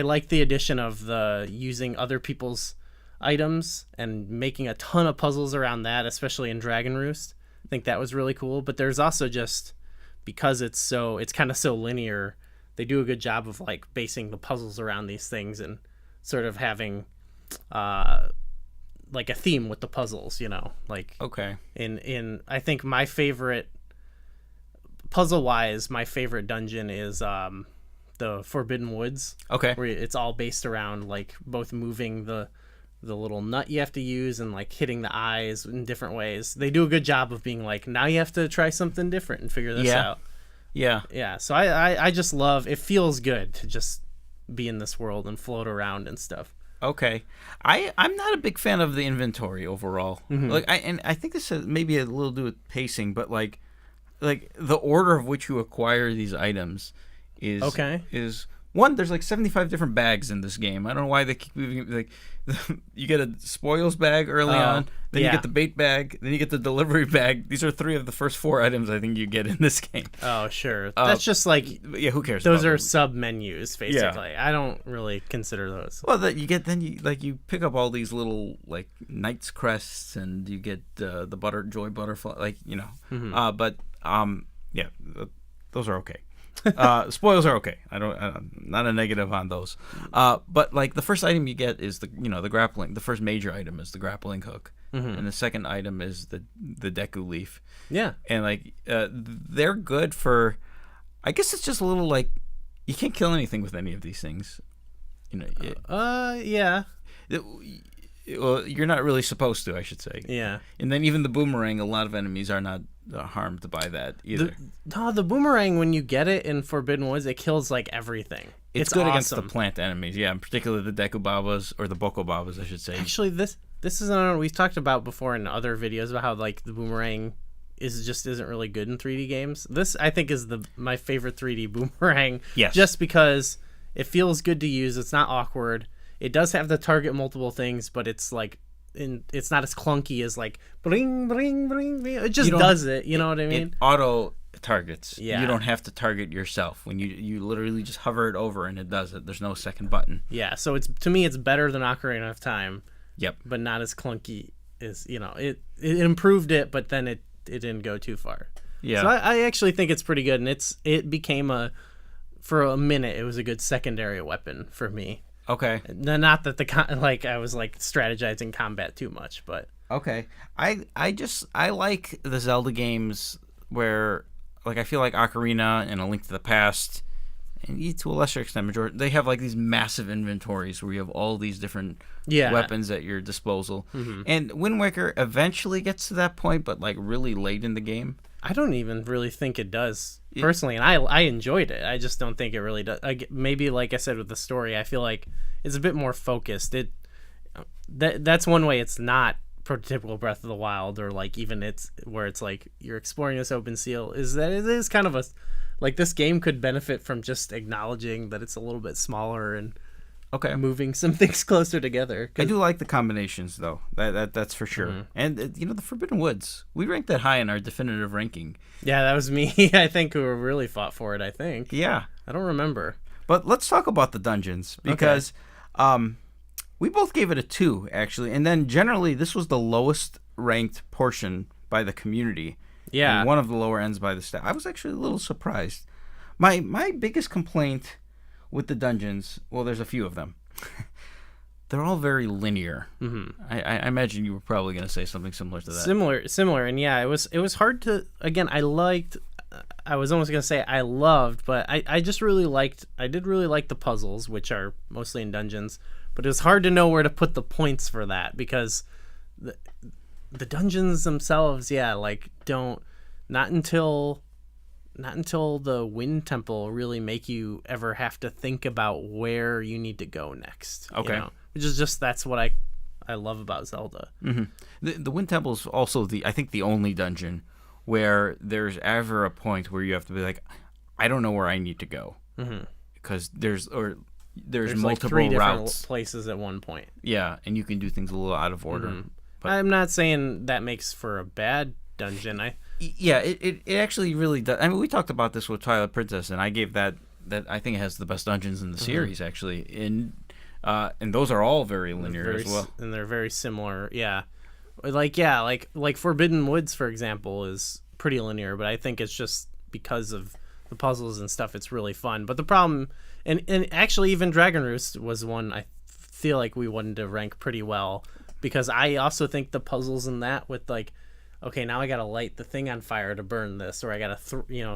like the addition of the using other people's items and making a ton of puzzles around that, especially in Dragon Roost. I think that was really cool. But there's also just because it's kind of so linear, they do a good job of like basing the puzzles around these things and sort of having like a theme with the puzzles, like okay. In I think my favorite puzzle-wise, my favorite dungeon is the Forbidden Woods. Okay. Where it's all based around like both moving the little nut you have to use and like hitting the eyes in different ways. They do a good job of being like, now you have to try something different and figure this out. Yeah. Yeah. So I just love, it feels good to just be in this world and float around and stuff. Okay. I'm not a big fan of the inventory overall. Like I think this has maybe a little to do with pacing, but like the order of which you acquire these items is one. There's like 75 different bags in this game. I don't know why they keep moving. Like you get a spoils bag early on, then you get the bait bag, then you get the delivery bag. These are 3 of the first 4 items I think you get in this game. Oh sure, that's just like who cares? Those are sub menus basically. Yeah. I don't really consider those. Well, that you get you pick up all these little like knight's crests, and you get the joy butterfly, those are okay. Spoils are okay. I'm not a negative on those. But like the first item you get is the grappling. The first major item is the grappling hook, and the second item is the Deku Leaf. Yeah, and like they're good for. I guess it's just a little like you can't kill anything with any of these things. Yeah. Well, you're not really supposed to, I should say. Yeah. And then even the boomerang, a lot of enemies are not harmed by that either. The boomerang, when you get it in Forbidden Woods, it kills like everything. It's good awesome against the plant enemies, yeah, and particularly the Deku Babas, or the Boko Babas, I should say. Actually, this is another we've talked about before in other videos about how like the boomerang isn't really good in 3D games. This I think is my favorite 3D boomerang. Yes. Just because it feels good to use. It's not awkward. It does have to target multiple things, but it's like it's not as clunky as like bring bring bring, bring. It just does it. You know what I mean? It auto targets. Yeah. You don't have to target yourself. When you literally just hover it over and it does it. There's no second button. Yeah. So to me it's better than Ocarina of Time. Yep. But not as clunky as it improved it, but then it didn't go too far. Yeah. So I actually think it's pretty good, and it became for a minute it was a good secondary weapon for me. Okay. Not that I was like strategizing combat too much, but okay. I like the Zelda games where like I feel like Ocarina and A Link to the Past, and to a lesser extent Majora, they have like these massive inventories where you have all these different weapons at your disposal. Mm-hmm. And Wind Waker eventually gets to that point, but like really late in the game. I don't even really think it does personally, and I enjoyed it. I just don't think it really does. Maybe like I said with the story, I feel like it's a bit more focused. That's one way it's not prototypical Breath of the Wild, or like even it's where it's like you're exploring this open seal, is that it is kind of like this game could benefit from just acknowledging that it's a little bit smaller and moving some things closer together. I do like the combinations though. That's for sure. Mm-hmm. And the Forbidden Woods, we ranked that high in our definitive ranking. Yeah, that was me. I think who really fought for it. I think. Yeah, I don't remember. But let's talk about the dungeons because we both gave it a 2 actually, and then generally this was the lowest ranked portion by the community. Yeah, and one of the lower ends by the staff. I was actually a little surprised. My biggest complaint with the dungeons, well, there's a few of them. They're all very linear. Mm-hmm. I imagine you were probably going to say something similar to that. Similar, and yeah, it was hard to. Again, I was almost going to say I loved, but I just really liked. I did really like the puzzles, which are mostly in dungeons. But it was hard to know where to put the points for that because the dungeons themselves, not until the Wind Temple really make you ever have to think about where you need to go next. Okay. Which is just, that's what I love about Zelda. Mm-hmm. The Wind Temple is also I think the only dungeon where there's ever a point where you have to be like, I don't know where I need to go. Mm-hmm. Because there's multiple like 3 different routes. Places at one point. Yeah, and you can do things a little out of order. Mm-hmm. But I'm not saying that makes for a bad dungeon. It actually really does. I mean, we talked about this with Twilight Princess, and I gave that I think it has the best dungeons in the series, actually. And those are all very linear as well. And they're very similar, yeah. Like Forbidden Woods, for example, is pretty linear, but I think it's just because of the puzzles and stuff, it's really fun. But the problem, and actually even Dragon Roost was one I feel like we wanted to rank pretty well, because I also think the puzzles in that with like, okay, now I gotta light the thing on fire to burn this, or I gotta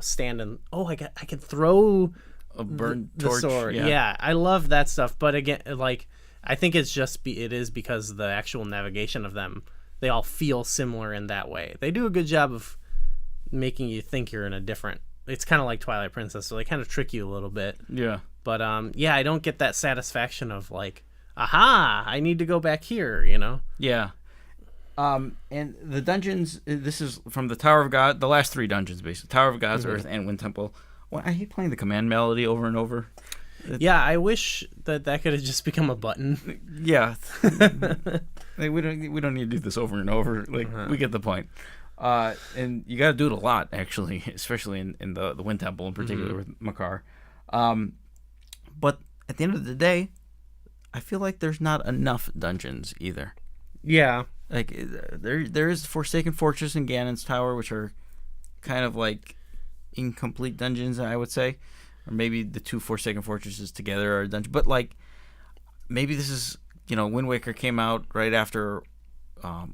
stand and I can throw a burn the torch. Sword. Yeah, I love that stuff. But again, like I think it's just it is because the actual navigation of them, they all feel similar in that way. They do a good job of making you think you're in a different. It's kind of like Twilight Princess, so they kind of trick you a little bit. Yeah. But I don't get that satisfaction of like, aha, I need to go back here. Yeah. And the dungeons, this is from the Tower of God, the last 3 dungeons, basically. Tower of God's Earth and Wind Temple. Well, I hate playing the command melody over and over. Yeah, I wish that could have just become a button. Yeah. Like, we don't need to do this over and over. Like, we get the point. And you got to do it a lot, actually, especially in the Wind Temple in particular with Makar. But at the end of the day, I feel like there's not enough dungeons either. Yeah. Like there is Forsaken Fortress and Ganon's Tower, which are kind of like incomplete dungeons, I would say, or maybe the 2 Forsaken Fortresses together are a dungeon. But like maybe this is Wind Waker came out right after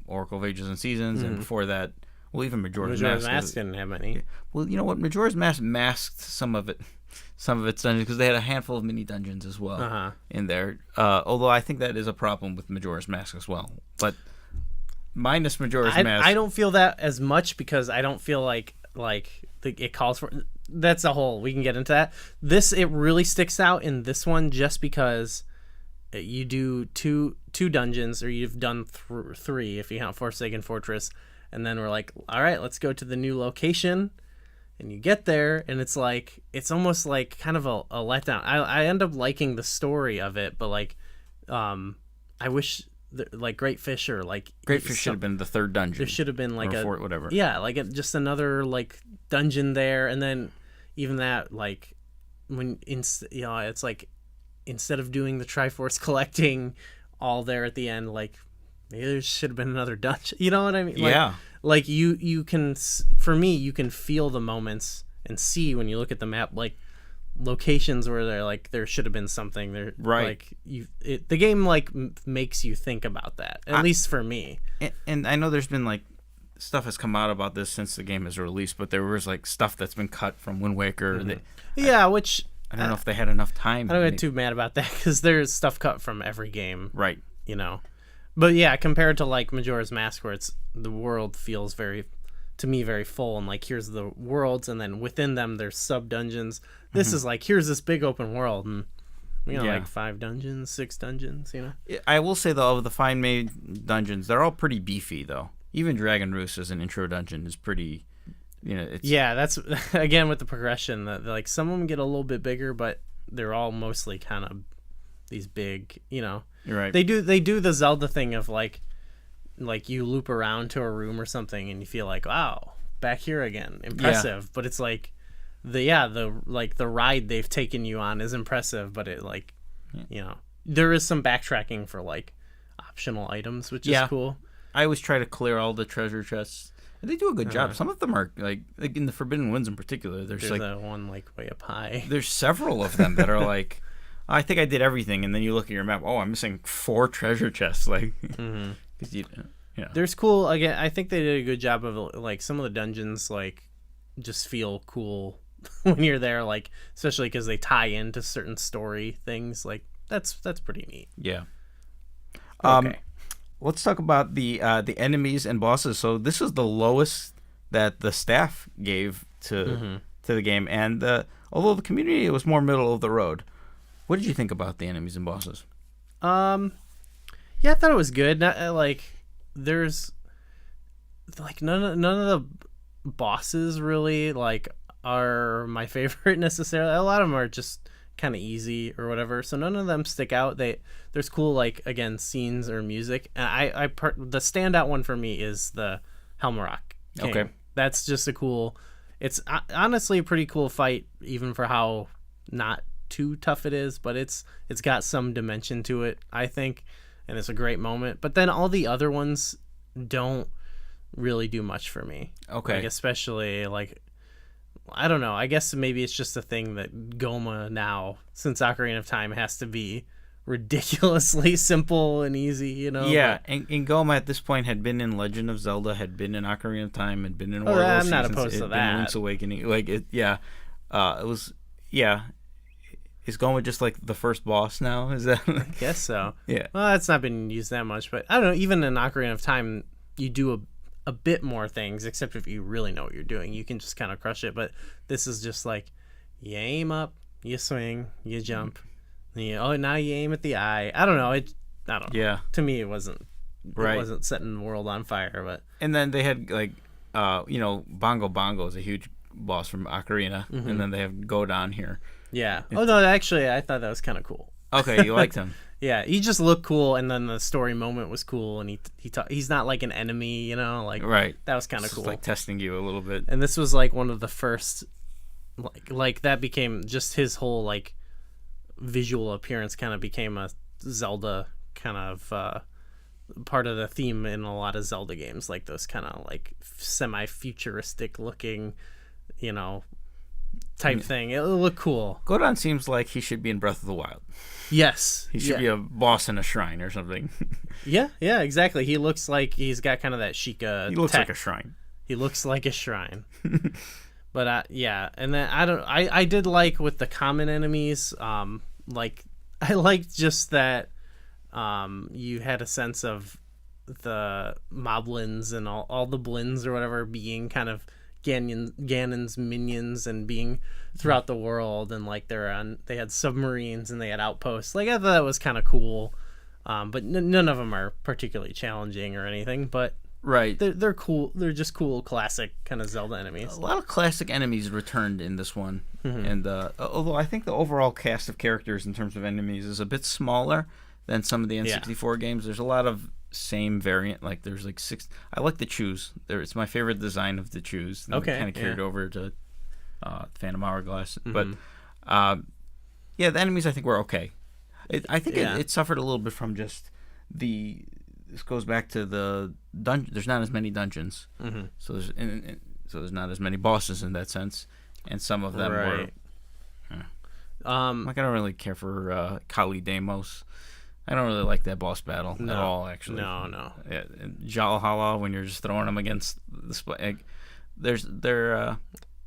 Oracle of Ages and Seasons, and before that, well, even Majora's Mask didn't have any. Well, you know what, Majora's Mask masked some of its dungeons because they had a handful of mini dungeons as well in there. Although I think that is a problem with Majora's Mask as well, but. Minus Majora's Mask. I don't feel that as much because I don't feel like it calls for. That's a whole. We can get into that. It really sticks out in this one just because you do two dungeons, or you've done 3 if you count Forsaken Fortress, and then we're like, all right, let's go to the new location, and you get there, and it's almost like kind of a letdown. I end up liking the story of it, but like, I wish like Great Fish or like Great Fish should have been the third dungeon. There should have been like whatever. Yeah, like just another like dungeon there, and then even that like it's like instead of doing the Triforce collecting all there at the end, like maybe there should have been another dungeon. You know what I mean? Like, yeah. Like you can, for me, you can feel the moments and see when you look at the map, like locations where they're like there should have been something there. Right. Like the game like makes you think about that. At least for me. And I know there's been like stuff has come out about this since the game is released, but there was like stuff that's been cut from Wind Waker. Mm-hmm. Which I don't know if they had enough time. I don't get too mad about that because there's stuff cut from every game. Right. You know. But yeah, compared to like Majora's Mask, where the world feels to me very full, and like here's the worlds, and then within them there's sub dungeons. This is like here's this big open world, and like 5 dungeons, 6 dungeons. I will say though, of the fine made dungeons, they're all pretty beefy though. Even Dragon Roost as an intro dungeon is pretty. That's again with the progression that like some of them get a little bit bigger, but they're all mostly kind of these big. You're right. They do the Zelda thing of like you loop around to a room or something and you feel like, wow, back here again, impressive. But it's like the ride they've taken you on is impressive, but it there is some backtracking for like optional items, which is cool. I always try to clear all the treasure chests. And they do a good job. Some of them are like in the Forbidden Winds in particular. There's like that one like way up high. There's several of them that are like. I think I did everything, and then you look at your map. Oh, I'm missing 4 treasure chests. Like, There's cool. Again, I think they did a good job of like some of the dungeons. Like, just feel cool when you're there. Like, especially because they tie into certain story things. Like, that's pretty neat. Yeah. Okay. Let's talk about the enemies and bosses. So this is the lowest that the staff gave to the game, and although the community was more middle of the road. What did you think about the enemies and bosses? Yeah, I thought it was good. Like, there's like none of the bosses really like are my favorite necessarily. A lot of them are just kind of easy or whatever, so none of them stick out. There's cool like again scenes or music, and the standout one for me is the Helmarock King. Okay, that's just a cool. It's honestly a pretty cool fight, even for how not too tough it is, but it's got some dimension to it, I think, and it's a great moment. But then all the other ones don't really do much for me. Okay. Like, especially like I don't know, I guess maybe it's just a thing that Goma now, since Ocarina of Time, has to be ridiculously simple and easy, Yeah, and Goma at this point had been in Legend of Zelda, had been in Ocarina of Time, had been in War of the Seasons, I'm not opposed to that. Link's Awakening, like it was Is Goma just like the first boss now? Is that? I guess so. Yeah. Well, it's not been used that much, but I don't know. Even in Ocarina of Time, you do a bit more things, except if you really know what you're doing. You can just kind of crush it. But this is just like, you aim up, you swing, you jump. Now you aim at the eye. I don't know. I don't know. Yeah. To me, it wasn't. Right. It wasn't setting the world on fire, but. And then they had like, Bongo Bongo is a huge boss from Ocarina, and then they have Godon here. Yeah. Oh no, actually, I thought that was kind of cool. Okay, you liked him. Yeah, he just looked cool, and then the story moment was cool, and he's not like an enemy, like right. That was kind of cool. Like testing you a little bit. And this was like one of the first, like that became just his whole like visual appearance kind of became a Zelda kind of part of the theme in a lot of Zelda games, like those kind of like semi-futuristic looking, type thing. It'll look cool. Godon seems like he should be in Breath of the Wild. Yes. He should be a boss in a shrine or something. Yeah, exactly. He looks like he's got kind of that Sheikah He looks tech. like a shrine. He looks like a shrine. But yeah, and then I did like with the common enemies, like I liked just that you had a sense of the moblins and all the blins or whatever being kind of Ganon's minions and being throughout the world, and like they had submarines and they had outposts. Like I thought that was kind of cool, but none of them are particularly challenging or anything. But right, they're cool. They're just cool, classic kind of Zelda enemies. A lot of classic enemies returned in this one, and although I think the overall cast of characters in terms of enemies is a bit smaller than some of the N64 games. There's a lot of same variant. Like there's like 6. I like the chews. It's my favorite design of the chews. Okay, kind of carried over to Phantom Hourglass, but the enemies I think were okay. I think it suffered a little bit from just this goes back to the dungeon. There's not as many dungeons, so there's not as many bosses in that sense, and some of them were. Like I don't really care for Kali Demos. I don't really like that boss battle at all. Actually, no. Yeah, Jalhala when you're just throwing them against the I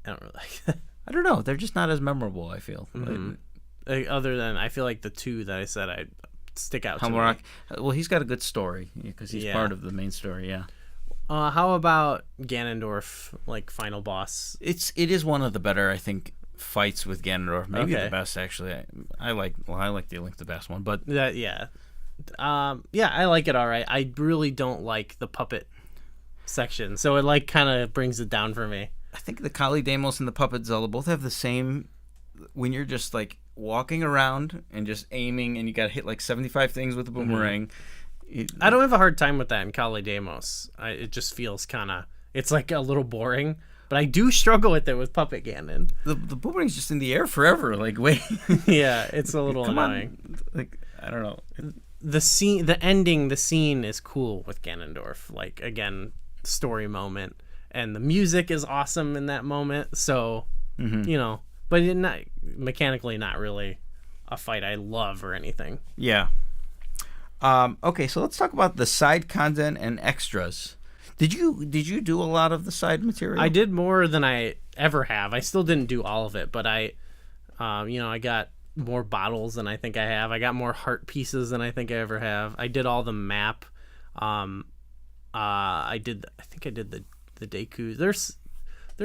don't really like that. I don't know. They're just not as memorable. I feel. Other than I feel like the 2 that I said I stick out to me. Well, he's got a good story because he's part of the main story. Yeah. How about Ganondorf, like final boss? It is one of the better, I think, fights with Ganondorf. Maybe the best actually. I like the Link to the Past one, but I like it all right. I really don't like the puppet section, so it like kind of brings it down for me. I think the Kali Demos and the Puppet Zelda both have the same. When you're just like walking around and just aiming, and you got to hit like 75 things with a boomerang. I don't have a hard time with that in Kali Demos. It just feels kind of. It's like a little boring. But I do struggle with it with Puppet Ganon. The boomerang's just in the air forever. Like, wait. Yeah, it's a little annoying. Like, I don't know. The scene is cool with Ganondorf. Like, again, story moment. And the music is awesome in that moment. So, but mechanically not really a fight I love or anything. Yeah. Okay, so let's talk about the side content and extras. Did you do a lot of the side material? I did more than I ever have. I still didn't do all of it, but I got more bottles than I think I have. I got more heart pieces than I think I ever have. I did all the map. I think I did the Deku. There's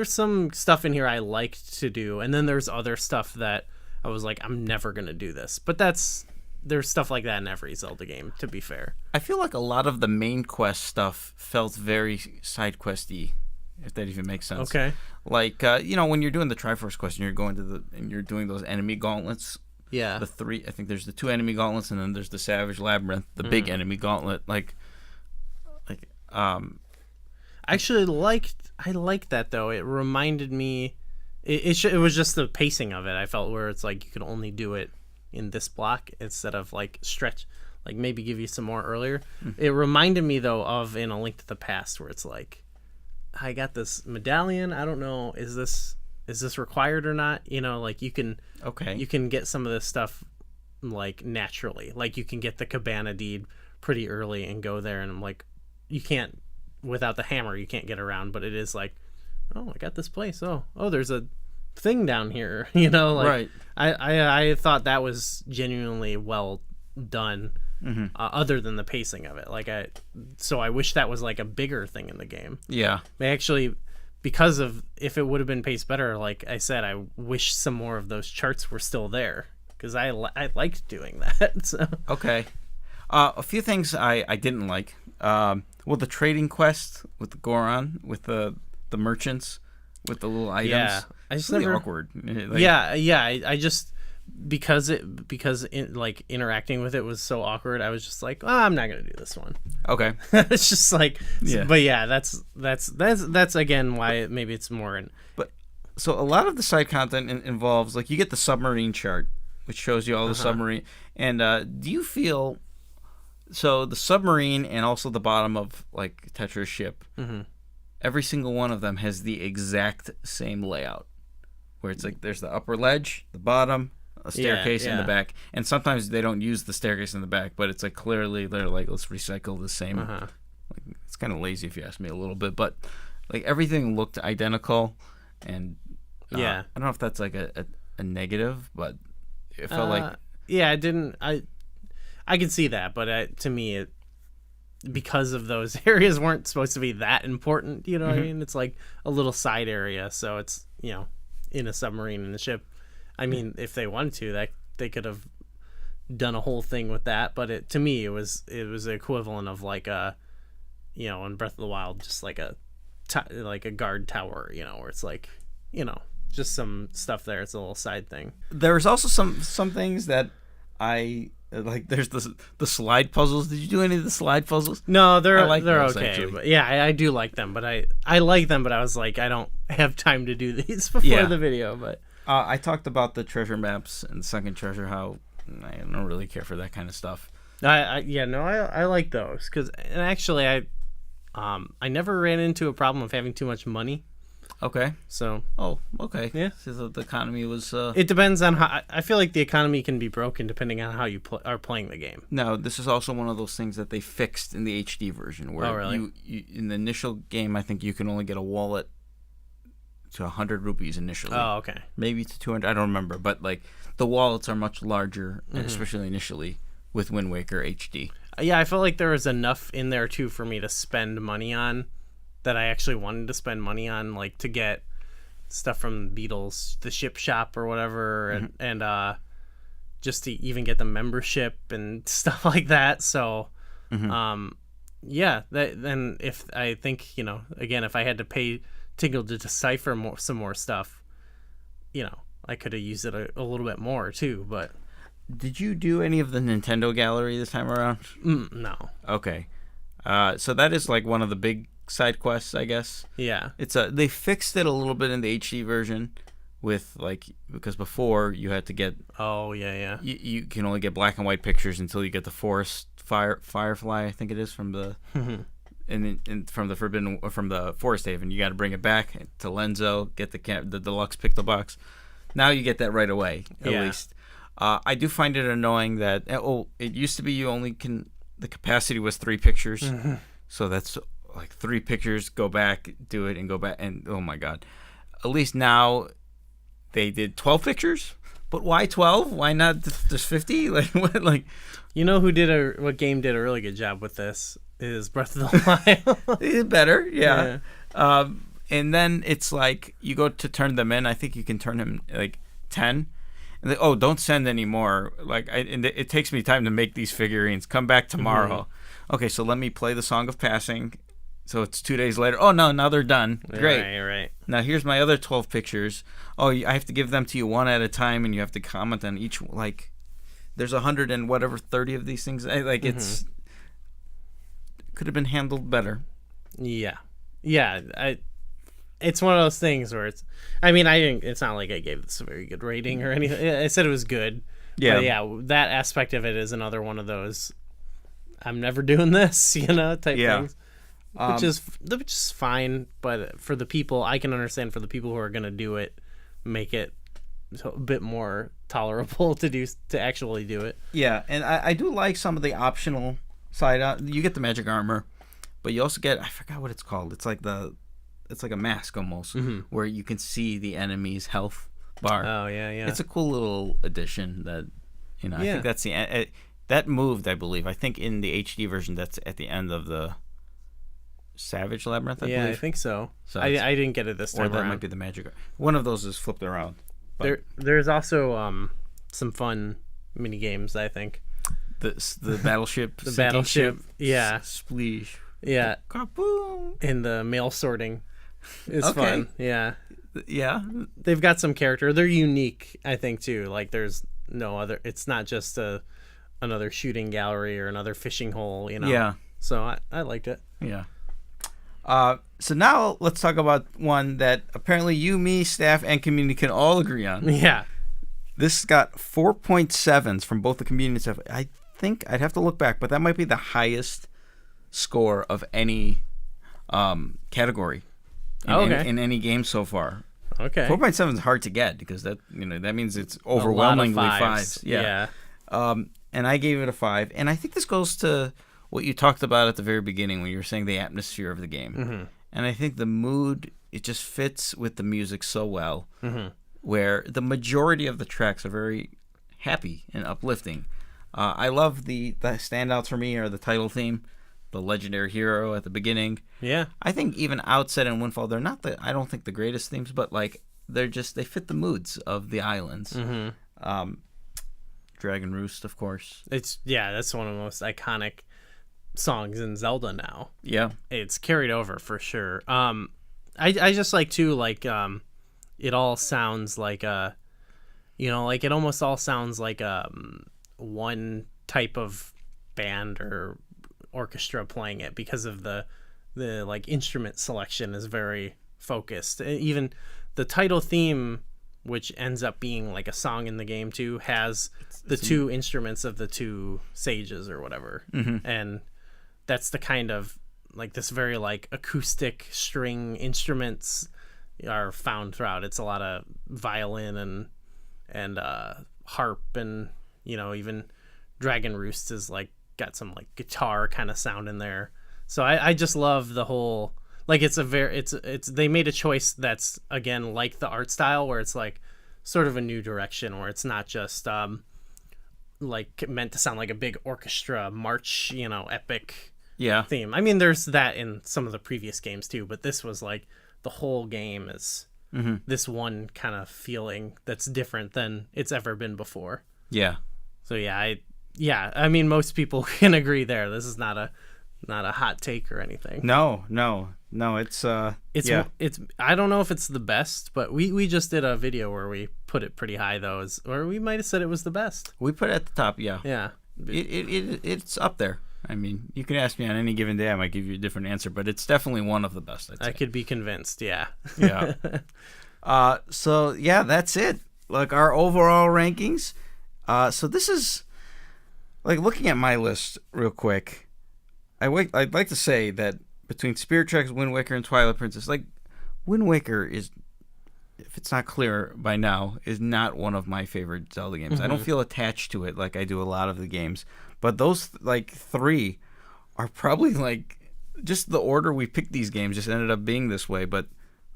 some stuff in here I liked to do, and then there's other stuff that I was like, I'm never gonna do this. But there's stuff like that in every Zelda game, to be fair. I feel like a lot of the main quest stuff felt very side questy, if that even makes sense. Okay. Like when you're doing the Triforce quest and you're going and you're doing those enemy gauntlets. Yeah. I think there's the 2 enemy gauntlets, and then there's the Savage Labyrinth, the big enemy gauntlet. I liked that though. It reminded me. It was just the pacing of it. I felt where it's like you could only do it in this block instead of like stretch, like maybe give you some more earlier. It reminded me though of in A Link to the Past where it's like, I got this medallion. I don't know, is this required or not? Like you can get some of this stuff like naturally. Like you can get the Cabana deed pretty early and go there, and I'm like, you can't without the hammer. You can't get around, but it is like, oh, I got this place. Oh, there's a thing down here. Right. I thought that was genuinely well done. Other than the pacing of it, so I wish that was like a bigger thing in the game. Yeah, they actually, because of if it would have been paced better, like I said, I wish some more of those charts were still there because I liked doing that. So. Okay, a few things I didn't like. The trading quest with the Goron, with the merchants, with the little items. Yeah, it's really awkward. I just because interacting with it was so awkward. I was just like, I'm not gonna do this one. Okay, it's just like, but yeah, that's again why maybe it's more in. But so a lot of the side content involves like you get the submarine chart, which shows you all the submarine. And do you feel so the submarine and also the bottom of like Tetra's ship? Every single one of them has the exact same layout, where it's like there's the upper ledge, the bottom, a staircase in the back, and sometimes they don't use the staircase in the back, but it's like clearly they're like, let's recycle the same. Like, it's kind of lazy if you ask me a little bit, but like everything looked identical, and I don't know if that's like a negative, but it felt like it didn't. I can see that, but to me it. Because of those areas weren't supposed to be that important, what I mean? It's like a little side area, so it's in a submarine in the ship. I mean, if they wanted to, that they could have done a whole thing with that. But to me, it was the equivalent of like a, in Breath of the Wild, just like a guard tower, where it's like, just some stuff there. It's a little side thing. There's also some things that I Like there's the slide puzzles. Did you do any of the slide puzzles? No, they're those, okay. actually. But yeah, I do like them, but I like them, but I was like, I don't have time to do these before the video. But I talked about the treasure maps and Sunken Treasure, how I don't really care for that kind of stuff. I like those because actually I never ran into a problem of having too much money. Okay. So. Oh, okay. Yeah. So the economy was. It depends on how. I feel like the economy can be broken depending on how you are playing the game. No, this is also one of those things that they fixed in the HD version. Where you in the initial game, I think you can only get a wallet to 100 rupees initially. Oh, okay. Maybe to 200. I don't remember, but like the wallets are much larger, especially initially with Wind Waker HD. Yeah, I felt like there was enough in there too for me to spend money on. That I actually wanted to spend money on, like to get stuff from Beatles, the ship shop or whatever, and just to even get the membership and stuff like that. So, yeah. Then if I think again, if I had to pay Tingle to decipher some more stuff, I could have used it a little bit more too. But did you do any of the Nintendo Gallery this time around? No. Okay, so that is like one of the big side quests, I guess. Yeah. They fixed it a little bit in the HD version with because before you had to get you can only get black and white pictures until you get the forest firefly, I think it is, from the from the Forest Haven. You got to bring it back to Lenzo, get the deluxe pixel box. Now you get that right away, at least. I do find it annoying that it used to be the capacity was 3 pictures. So that's like 3 pictures, go back, do it, and go back, and oh my god. At least now they did 12 pictures, but why 12? Why not just 50? Like what? Like what game did a really good job with this is Breath of the Wild. They did better, yeah. And then it's like you go to turn them in. I think you can turn them like 10. And don't send any more. Like it takes me time to make these figurines. Come back tomorrow. Okay, so let me play the Song of Passing. So it's 2 days later. Oh, no, now they're done. Great. Right. Now here's my other 12 pictures. Oh, I have to give them to you one at a time, and you have to comment on each. Like, there's 30 of these things. It's could have been handled better. Yeah. It's one of those things where it's. I mean, it's not like I gave this a very good rating or anything. I said it was good. Yeah. But yeah, that aspect of it is another one of those. I'm never doing this, type things. Which is fine, but for the people, I can understand for the people who are going to do it, make it a bit more tolerable to actually do it. Yeah, and I do like some of the optional side. You get the magic armor, but you also get, I forgot what it's called. It's like a mask almost, where you can see the enemy's health bar. Oh yeah. It's a cool little addition that, I think that's that moved, I believe. I think in the HD version, that's at the end of the Savage Labyrinth, I believe. I think so. I didn't get it this time around. Or that around. might be the magic. One of those is flipped around. But there's also some fun mini games, I think. The battleship. The battleship, yeah. Spleesh. Yeah. Kaboom. And the mail sorting is fun. Yeah. Yeah. They've got some character. They're unique, I think, too. Like, there's no other... It's not just another shooting gallery or another fishing hole, Yeah. So I liked it. Yeah. So now let's talk about one that apparently you, me, staff, and community can all agree on. Yeah. This got 4.7s from both the community and staff. I think I'd have to look back, but that might be the highest score of any category in any game so far. Okay. 4.7 is hard to get because that means it's overwhelmingly fives. Yeah. And I gave it a 5, and I think this goes to what you talked about at the very beginning when you were saying the atmosphere of the game. And I think the mood, it just fits with the music so well, where the majority of the tracks are very happy and uplifting. I love the standouts for me are the title theme, the legendary hero at the beginning. Yeah. I think even Outset and Windfall, they're not I don't think the greatest themes, but like they fit the moods of the islands. Dragon Roost, of course. That's one of the most iconic songs in Zelda now. Yeah. It's carried over for sure. I just like too, like it all sounds like it almost all sounds like one type of band or orchestra playing it because of the like instrument selection is very focused. Even the title theme, which ends up being like a song in the game too, has the two instruments of the two sages or whatever. And that's the kind of like this very like acoustic string instruments are found throughout. It's a lot of violin and harp, and even Dragon Roost is like got some like guitar kind of sound in there. So I just love the whole, like, it's they made a choice that's again like the art style where it's like sort of a new direction where it's not just like meant to sound like a big orchestra march, epic theme. I mean, there's that in some of the previous games too, but this was like the whole game is this one kind of feeling that's different than it's ever been before. Yeah. So I mean, most people can agree there. This is not a hot take or anything. No. It's I don't know if it's the best, but we just did a video where we put it pretty high though, or we might have said it was the best. We put it at the top. Yeah. It's up there. I mean, you can ask me on any given day, I might give you a different answer, but it's definitely one of the best. I could be convinced. Yeah. So that's it. Like our overall rankings. So this is like looking at my list real quick. I'd like to say that between Spirit Tracks, Wind Waker, and Twilight Princess, like Wind Waker is, if it's not clear by now, is not one of my favorite Zelda games. I don't feel attached to it like I do a lot of the games. But those like three are probably like just the order we picked these games just ended up being this way. But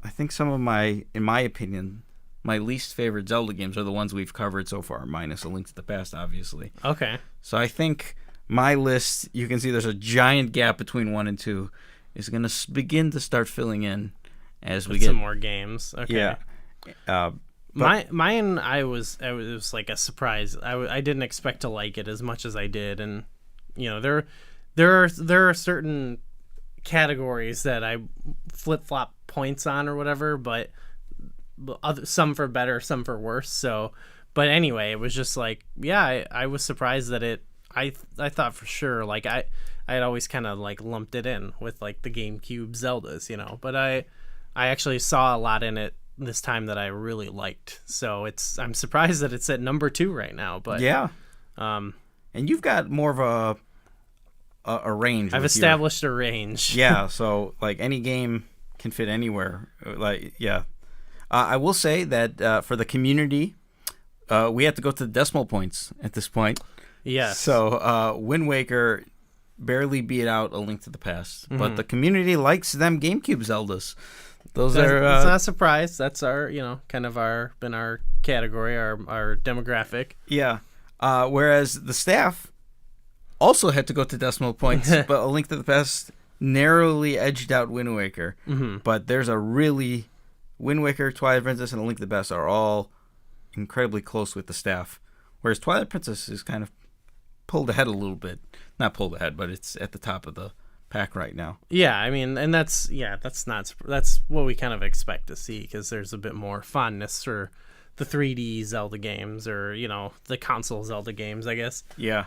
I think some of in my opinion, my least favorite Zelda games are the ones we've covered so far, minus A Link to the Past, obviously. Okay. So I think my list, you can see there's a giant gap between 1 and 2, is going to begin to start filling in as we get some more games. Okay. Yeah. Mine, it was like a surprise. I didn't expect to like it as much as I did, and there are certain categories that I flip flop points on or whatever, but some for better, some for worse. So, but anyway, it was just like I was surprised that I thought for sure like I had always kind of like lumped it in with like the GameCube Zeldas, but I actually saw a lot in it this time that I really liked. So I'm surprised that it's at number 2 right now. But and you've got more of a range. I've established a range. Yeah, so like any game can fit anywhere. I will say that for the community, we have to go to the decimal points at this point. Yes. So Wind Waker barely beat out A Link to the Past, but the community likes them GameCube Zeldas. It's not a surprise. That's our, kind of our category, our demographic. Yeah. Whereas the staff also had to go to decimal points, but A Link to the Past narrowly edged out Wind Waker. But there's a really Wind Waker, Twilight Princess, and A Link to the Past are all incredibly close with the staff. Whereas Twilight Princess is kind of pulled ahead a little bit. Not pulled ahead, but it's at the top of the pack right now. Yeah, I mean, and that's what we kind of expect to see, because there's a bit more fondness for the 3D Zelda games, or the console Zelda games, I guess. Yeah,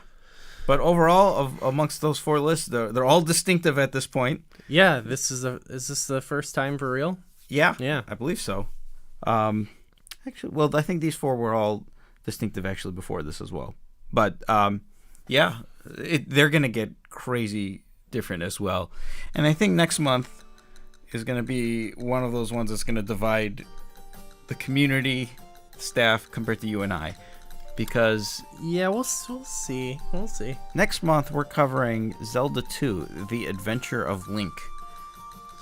but overall, amongst those 4 lists, they're all distinctive at this point. Yeah, is this the first time for real? Yeah, I believe so. Actually, well, I think these 4 were all distinctive actually before this as well. But they're gonna get crazy different as well, and I think next month is gonna be one of those ones that's gonna divide the community staff compared to you and I, because we'll see. Next month we're covering Zelda 2: The Adventure of Link.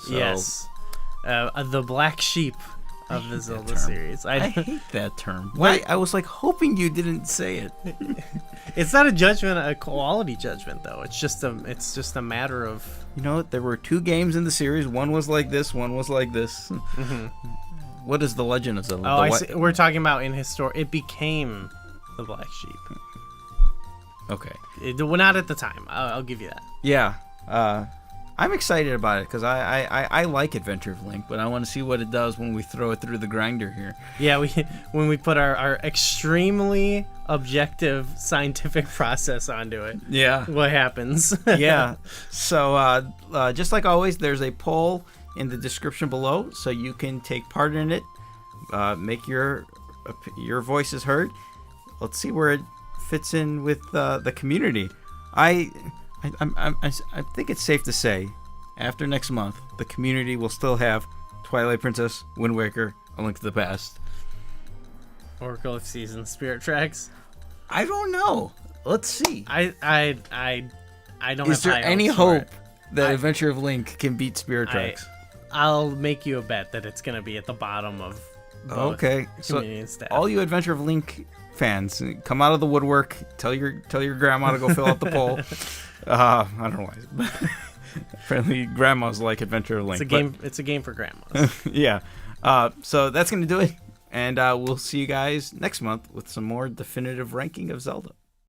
So, yes, the black sheep of the Zelda series. I hate that term. Why? I was like hoping you didn't say it. It's not a judgment, a quality judgment though. It's just a matter of, there were 2 games in the series. One was like this. One was like this. What is the Legend of Zelda? Oh, I see. We're talking about in it became the black sheep. Okay. Not at the time. I'll give you that. Yeah. I'm excited about it because I like Adventure of Link, but I want to see what it does when we throw it through the grinder here. Yeah, when we put our extremely objective scientific process onto it. Yeah. What happens? Yeah. So just like always, there's a poll in the description below, so you can take part in it. Make your voices heard. Let's see where it fits in with the community. I think it's safe to say, after next month, the community will still have Twilight Princess, Wind Waker, A Link to the Past, Oracle of Seasons, Spirit Tracks. I don't know. Let's see. I don't. Is have there high any hopes for hope that Adventure of Link can beat Spirit Tracks? I'll make you a bet that it's gonna be at the bottom of both community and staff. All you Adventure of Link fans, come out of the woodwork. Tell your grandma to go fill out the poll. I don't know why. Apparently, grandmas like Adventure of Link. It's a game for grandmas. Yeah. So that's gonna do it, and we'll see you guys next month with some more definitive ranking of Zelda.